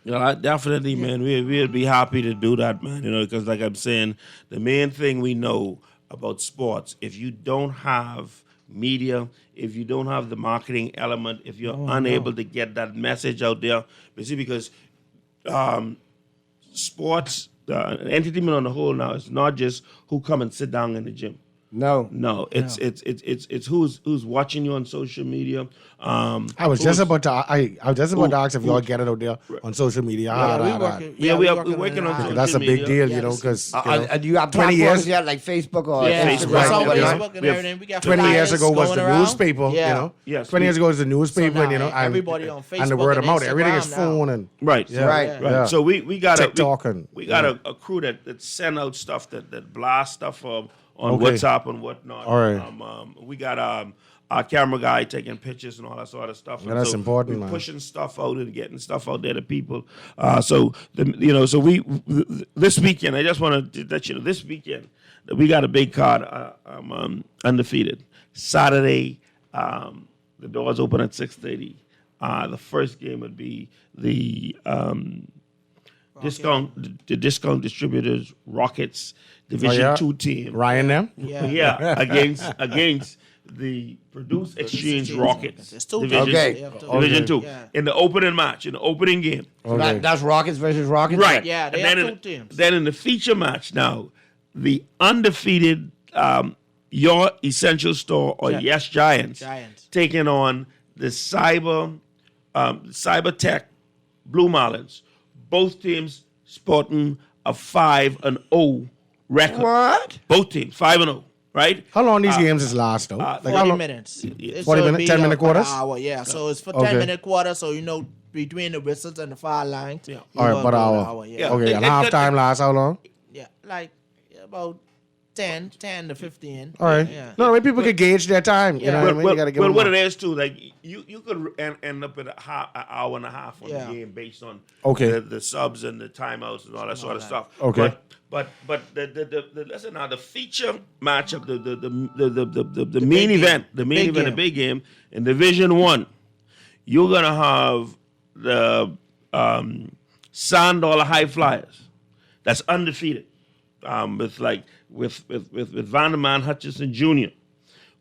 definitely, man, we'd be happy to do that, man, because like I'm saying, the main thing we know about sports, if you don't have media, if you don't have the marketing element, if you're unable to get that message out there, because sports, entertainment on the whole now, is not just who come and sit down in the gym. No, it's who's watching you on social media. I was just about to ask if y'all get it out there on social media. We're working on social that's a big media. deal, because do you have 20 years yet, like Facebook or Facebook and everything. We got 20 years ago was the around. newspaper, Yes, 20 years ago was the newspaper, and everybody on Facebook and the word of mouth. Instagram Everything is now. phone and right. So we got TikTok we got a crew that send out stuff that blast stuff on WhatsApp and whatnot. All right. We got our camera guy taking pictures and all that sort of stuff. Yeah, that's important, we're man. pushing stuff out and getting stuff out there to people. So this weekend, I just want to let you know, this weekend we got a big card. Undefeated. Saturday, the doors open at 6:30. The first game would be the discount distributors Rockets Division 2 team. Ryan them? Yeah, against the Purdue Exchange Rockets. It's two Division, teams. Division 2. Yeah. In the opening match, in the opening game. That's Rockets versus Rockets? Right. Yeah, they and have then two teams. Then in the feature match now, the undefeated Your Essential Store or Yes Giants taking on the Cyber Blue Marlins. Both teams sporting a 5-0 record. What? Both teams 5-0. Right? How long these games is last though? 40 minutes. 40 minutes, 10 minute quarters? An hour, yeah. So it's for Okay. 10-minute quarters. So between the whistles and the foul lines. Yeah. All right, about an hour. Yeah. Okay, and halftime lasts how long? Yeah, like about 10 to 15. All right. Yeah. No, when people can gauge their time. You know what I mean? You gotta give Well, them what a- it is too, like you could end up at an hour and a half on the game based on the subs and the timeouts and all that sort of stuff. Okay. But the listen now, the feature matchup, the main event, the big game in Division 1, you're gonna have the Sand Dollar High Flyers, that's undefeated, with Vanderman Hutchinson Jr.,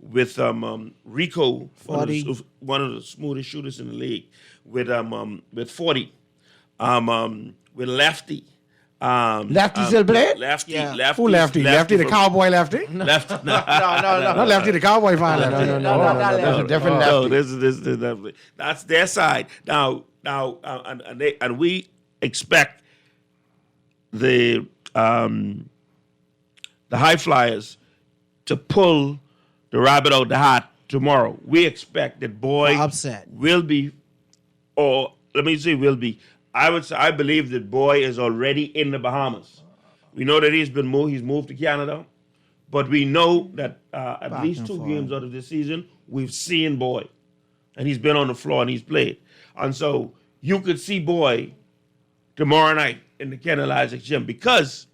with Rico, one of the smoothest shooters in the league, with 40, with Lefty. Lefty still playing? Lefty. Who Lefty? Lefty the cowboy Lefty? Lefty. No. Not Lefty the cowboy fan Lefty. No, that's a different Lefty. No, this is that's their side. Now, and we expect the High Flyers to pull the rabbit out the hat tomorrow. We expect that Boy will be, or let me say will be. I believe that Boy is already in the Bahamas. We know that he's moved to Canada, but we know that at least 2 games out of this season, we've seen Boy. And he's been on the floor and he's played. And so you could see Boy tomorrow night in the Kennel Isaac Gym because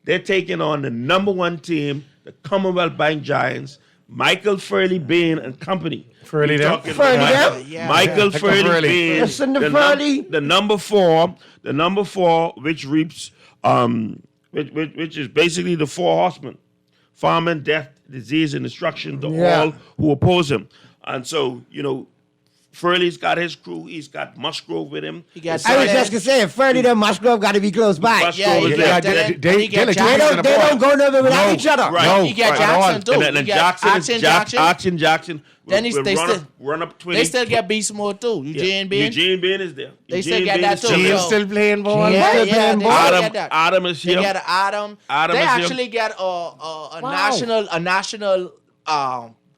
they're taking on the number 1 team, the Commonwealth Bank Giants, Michael Furley Bain and company. Furley there? Michael Furley Bain. Listen to Furley. The number 4, which reaps, which is basically the 4 horsemen: famine, death, disease, and destruction to all who oppose him. And so, Furley's got his crew. He's got Musgrove with him. I was just gonna say, if Furley and Musgrove got to be close by. They don't go nowhere without each other. Right. You get Jackson too. And then Jackson. Then run up 20. They still get beast mode too. Eugene Bain. Eugene Bain is there. They still get that too. James still playing ball. Adam is here. They get Adam. They actually get a national.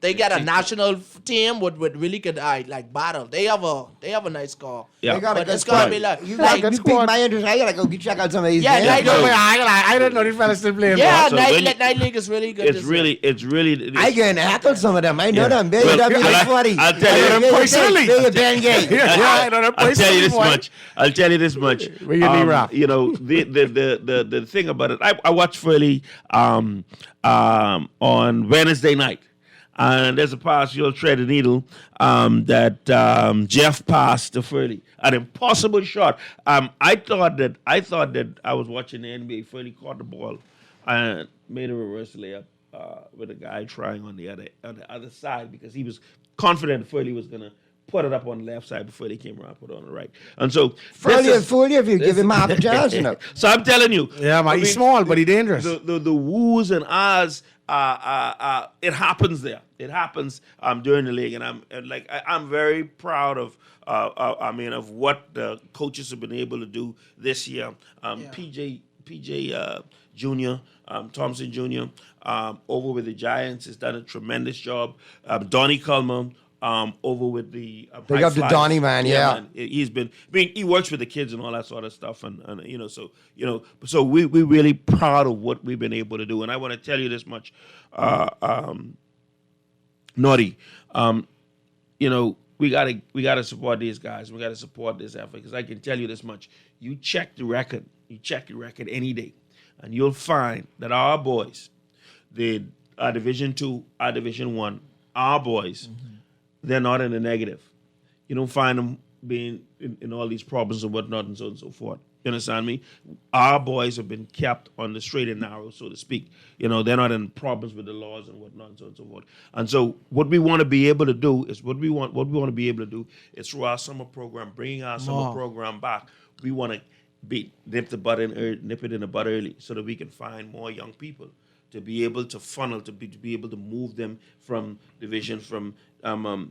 They get a national team with really good battle. They have a nice score. Yeah. They got a But good it's squad. gonna be like you piqued good my interest. I gotta go check out some of these. Yeah, games. I didn't know these fellas still playing Yeah, ball. Night League is really good. It's really. I can heckle some of them. I know them. They Well, W40. I'll tell you personally. They Ben Gay. I know them I'll tell you this personally, much. I'll tell you this much. Where you be, Ralph? The thing about it, I watched Furley on Wednesday night. And there's a pass, you'll thread a needle, that Jeff passed to Furley. An impossible shot. I thought that I was watching the NBA. Furley caught the ball and made a reverse layup with a guy trying on the other side because he was confident Furley was gonna put it up on the left side before they came around, put it on the right. And so Furley will fool you if you give him half a chance, So I'm telling you. Yeah, man, he's small, but he's dangerous. The woos and ahs, it happens there. It happens during the league, and I'm very proud of what the coaches have been able to do this year. PJ Jr., Thompson Jr. Over with the Giants has done a tremendous job. Donnie Culmer. Over with the Big up to Donnie, man. Yeah. Man. He works with the kids and all that sort of stuff, and so we're really proud of what we've been able to do. And I want to tell you this much, Naughty, we gotta support these guys. We gotta support this effort because I can tell you this much: you check the record any day, and you'll find that our boys, our Division 2, our Division 1, our boys. Mm-hmm. They're not in the negative. You don't find them being in all these problems and whatnot and so on and so forth. You understand me? Our boys have been kept on the straight and narrow, so to speak. You know, they're not in problems with the laws and whatnot, and so on and so forth. And so, what we want to be able to do is through our summer program, bringing our summer program back. We want to nip it in the bud early, so that we can find more young people to be able to funnel, to be able to move them from division, from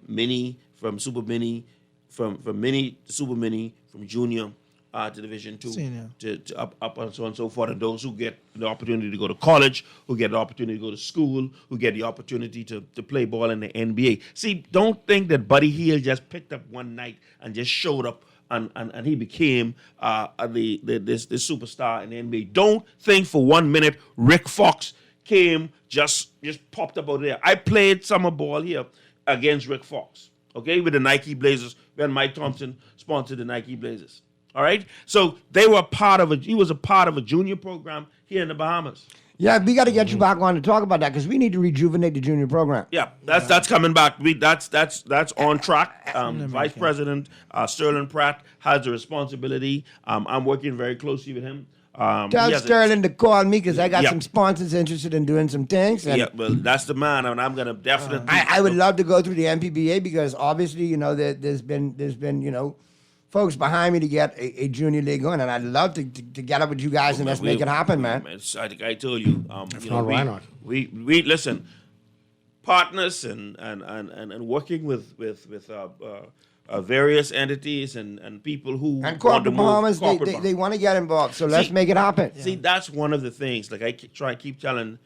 mini, from super mini, from mini to super mini, from junior to Division 2, to up and so on and so forth. And those who get the opportunity to go to college, who get the opportunity to go to school, who get the opportunity to play ball in the NBA. See, don't think that Buddy Hield just picked up one night and just showed up and he became this superstar in the NBA. Don't think for 1 minute Rick Fox came, just popped up out there. I played summer ball here against Rick Fox, okay, with the Nike Blazers when Mike Thompson sponsored the Nike Blazers. All right, so he was a part of a junior program here in the Bahamas. Yeah, we got to get you back on to talk about that because we need to rejuvenate the junior program. Yeah, that's coming back. That's on track. Vice President Sterling Pratt has the responsibility. I'm working very closely with him. Tell Sterling to call me because I got some sponsors interested in doing some things. Yeah, well, that's the man, and I'm gonna definitely. I would love to go through the NPBA because obviously, you know, there's been you know, folks behind me to get a junior league going, and I'd love to get up with you guys and let's make it happen, man. I told you, why not? We listen, partners and working with various entities and people who and corporate Bahamas, they want to get involved. So let's make it happen. See, that's one of the things. Like I keep telling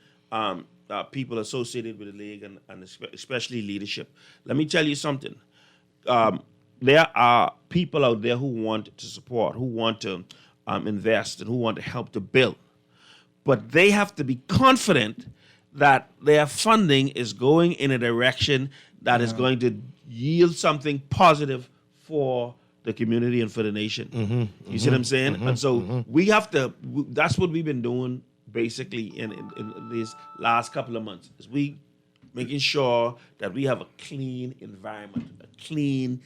people associated with the league and especially leadership. Let me tell you something. There are people out there who want to support, who want to invest, and who want to help to build. But they have to be confident that their funding is going in a direction that is going to yield something positive for the community and for the nation. You see what I'm saying? And so we have to, that's what we've been doing basically in these last couple of months, is we making sure that we have a clean environment, a clean,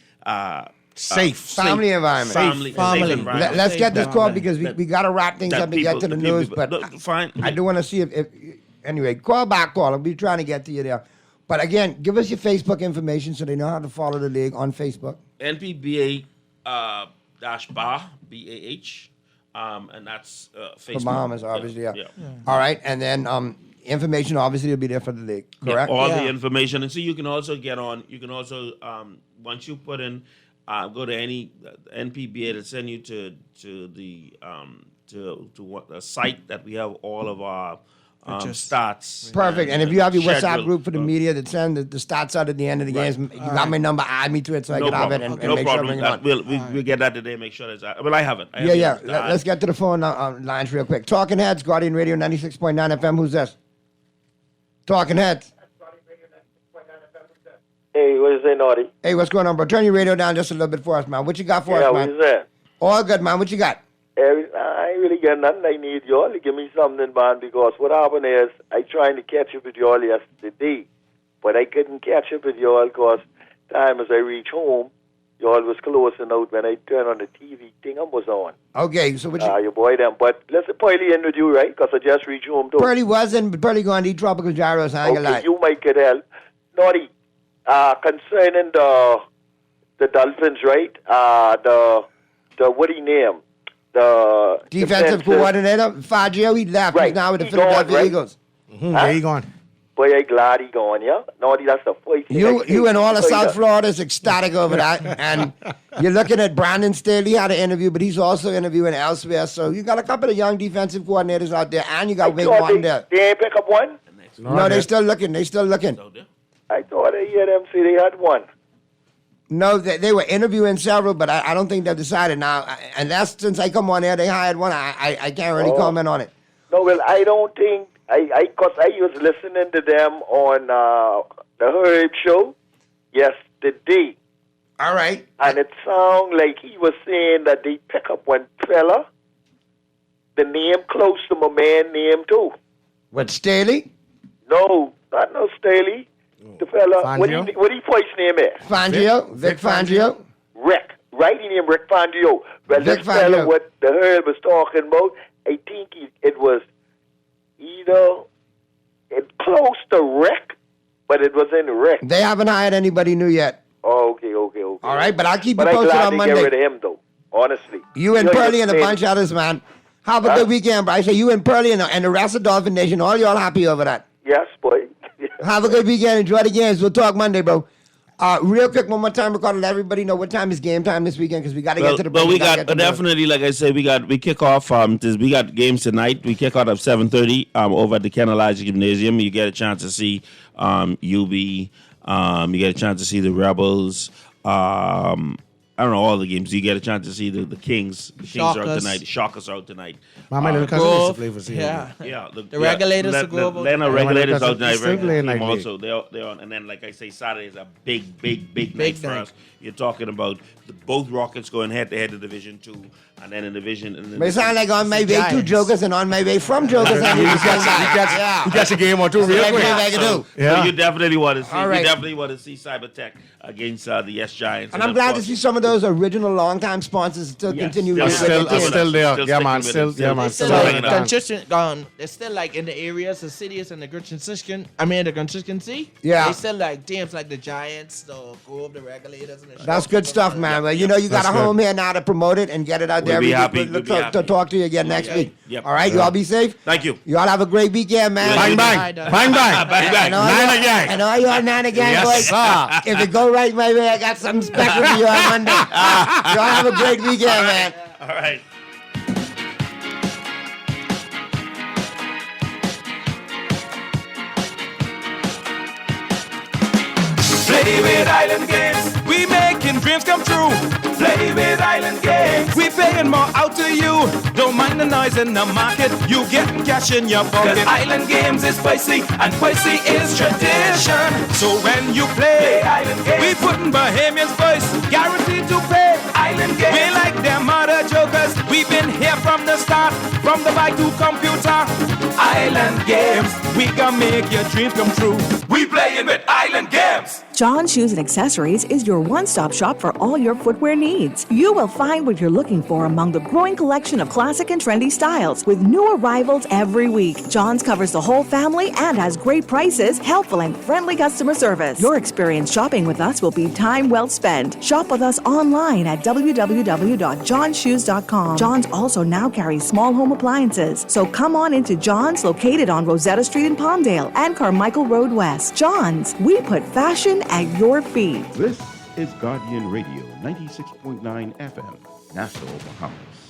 safe family environment. Safe environment. Let's get this call because we got to wrap things up and get to the news. But fine. I do want to see if anyway, call. I'll be trying to get to you there. But again, give us your Facebook information so they know how to follow the league on Facebook. NPBA -BAH, BAH, and that's Facebook. For Bahamas, obviously, yeah. All right, and then information obviously will be there for the league, correct? Yeah, all the information, and so you can also get on. You can also once you put in, go to any NPBA to send you to the a site that we have all of our stats. Perfect. And if you have your WhatsApp group for the media that send the stats out at the end of the games, you got my number, add me to it so I can have it and make sure I bring it on. We'll get that today, make sure that's well, I have it. Let's get to the phone lines real quick. Talking Heads, Guardian Radio 96.9 FM. Who's this? Talking Heads. Hey, what is it, Naughty? Hey, what's going on, bro? Turn your radio down just a little bit for us, man. What you got for us, man? What is that? All good, man. What you got? I ain't really got nothing. I need y'all to give me something, man, because what happened is I trying to catch up with y'all yesterday, but I couldn't catch up with y'all because time as I reach home, y'all was closing out when I turned on the TV thing was on. Okay, so what you... your boy them. But let's Pearly in with you, right? Because I just reached home, too. Pearly wasn't, but Pearly going to eat tropical gyros. I ain't gonna lie. You might get help. Naughty, concerning the Dolphins, right? The what he name? The defensive coordinator, Fangio, he left. Right. He's now with the Philadelphia Eagles. Where he gone? Boy, I'm glad he gone, yeah? Naughty, that's the first thing. You and all of South Florida is ecstatic over that. And you're looking at Brandon Staley, had an interview, but he's also interviewing elsewhere. So you got a couple of young defensive coordinators out there, and you got Wink Martindale. They ain't pick up one? No, they're still looking. I thought I heard them say they had one. No, they were interviewing several, but I don't think they've decided now. And that's since I come on there, they hired one. I can't really comment on it. No, well, I don't think, because I was listening to them on the Herb show yesterday. All right. And it sounded like he was saying that they pick up one fella, the name close to my man name too. What, Staley? No, not no Staley. The fella, what he first name is? Fangio, Vic Fangio. Rick Right, he named Rick Fangio. Well, Rick this fella, Fangio. what the Earl was talking about, I think it was either close to Rick, but it was in Rick. They haven't hired anybody new yet. Oh, okay. All right, but I'll keep you But I'm posted glad on they Monday. get rid of him, though, honestly. You and know, Pearlie and a just bunch of others, man. Have a good weekend, bro. I say you and Pearlie and the rest of Dolphin Nation, all y'all happy over that. Yes, boy. Have a good weekend. Enjoy the games. We'll talk Monday, bro. Real quick, one more time, Ricardo, let everybody know what time is game time this weekend because we got to get to the break. But we got definitely, like I said, we kick off. We got games tonight. We kick out at 7:30 over at the Ken Elijah Gymnasium. You get a chance to see UB. You get a chance to see the Rebels. I don't know all the games. You get a chance to see the Kings. The Kings are out tonight. The Shockers are out tonight. My little cousin used to play for CU. Yeah. The Regulators will go over. Atlanta Regulators out tonight. Still playing Team like also, they're on. And then, like I say, Saturday is a big night for us. You're talking about both Rockets going head-to-head to Division 2, and then in Division... But it sounds like on my way to Jokers and on my way from Jokers. You catch a game or two real quick. So you definitely want to see. All right. You definitely want to see Cybertech against the Yes Giants. And I'm glad to see some of those original long-time sponsors still continue. They're still there. Yeah, man. Still consistent. They're still like in the areas, the cities, and the consistency. Yeah. They still like teams like the Giants, the Grove, the Regulators, and the That's good stuff, man. Well, you know, you got a home here now to promote it and get it out there. We'll be happy. To talk to you again next week. Yep. All right, you all be safe. Thank you. You all have a great weekend, man. Bang, bang. Bang, bang. Bang, bang. Nine again. I know you all nine again, Yes, boys. sir. If it go right my way, I got something special for you on Monday. You all have a great weekend, man. All right. Play with Island Games. We making dreams come true. Play with Island Games. We paying more out to you. Don't mind the noise in the market. You getting cash in your pocket. 'Cause Island Games is spicy and spicy is tradition. So when you play Island Games, we putting Bahamians first. Guaranteed to pay. Island Games. We like them other jokers. We've been here from the start. From the bike to computer. Island Games. We can make your dreams come true. We playing with Island Games. John Shoes and Accessories is your one-stop shop for all your footwear needs. You will find what you're looking for among the growing collection of classic and trendy styles with new arrivals every week. John's covers the whole family and has great prices, helpful and friendly customer service. Your experience shopping with us will be time well spent. Shop with us online at www.johnshoes.com. John's also now carries small home appliances. So come on into John's, located on Rosetta Street in Palmdale and Carmichael Road West. John's, we put fashion at your feet. This is Guardian Radio, 96.9 FM, Nassau, Bahamas.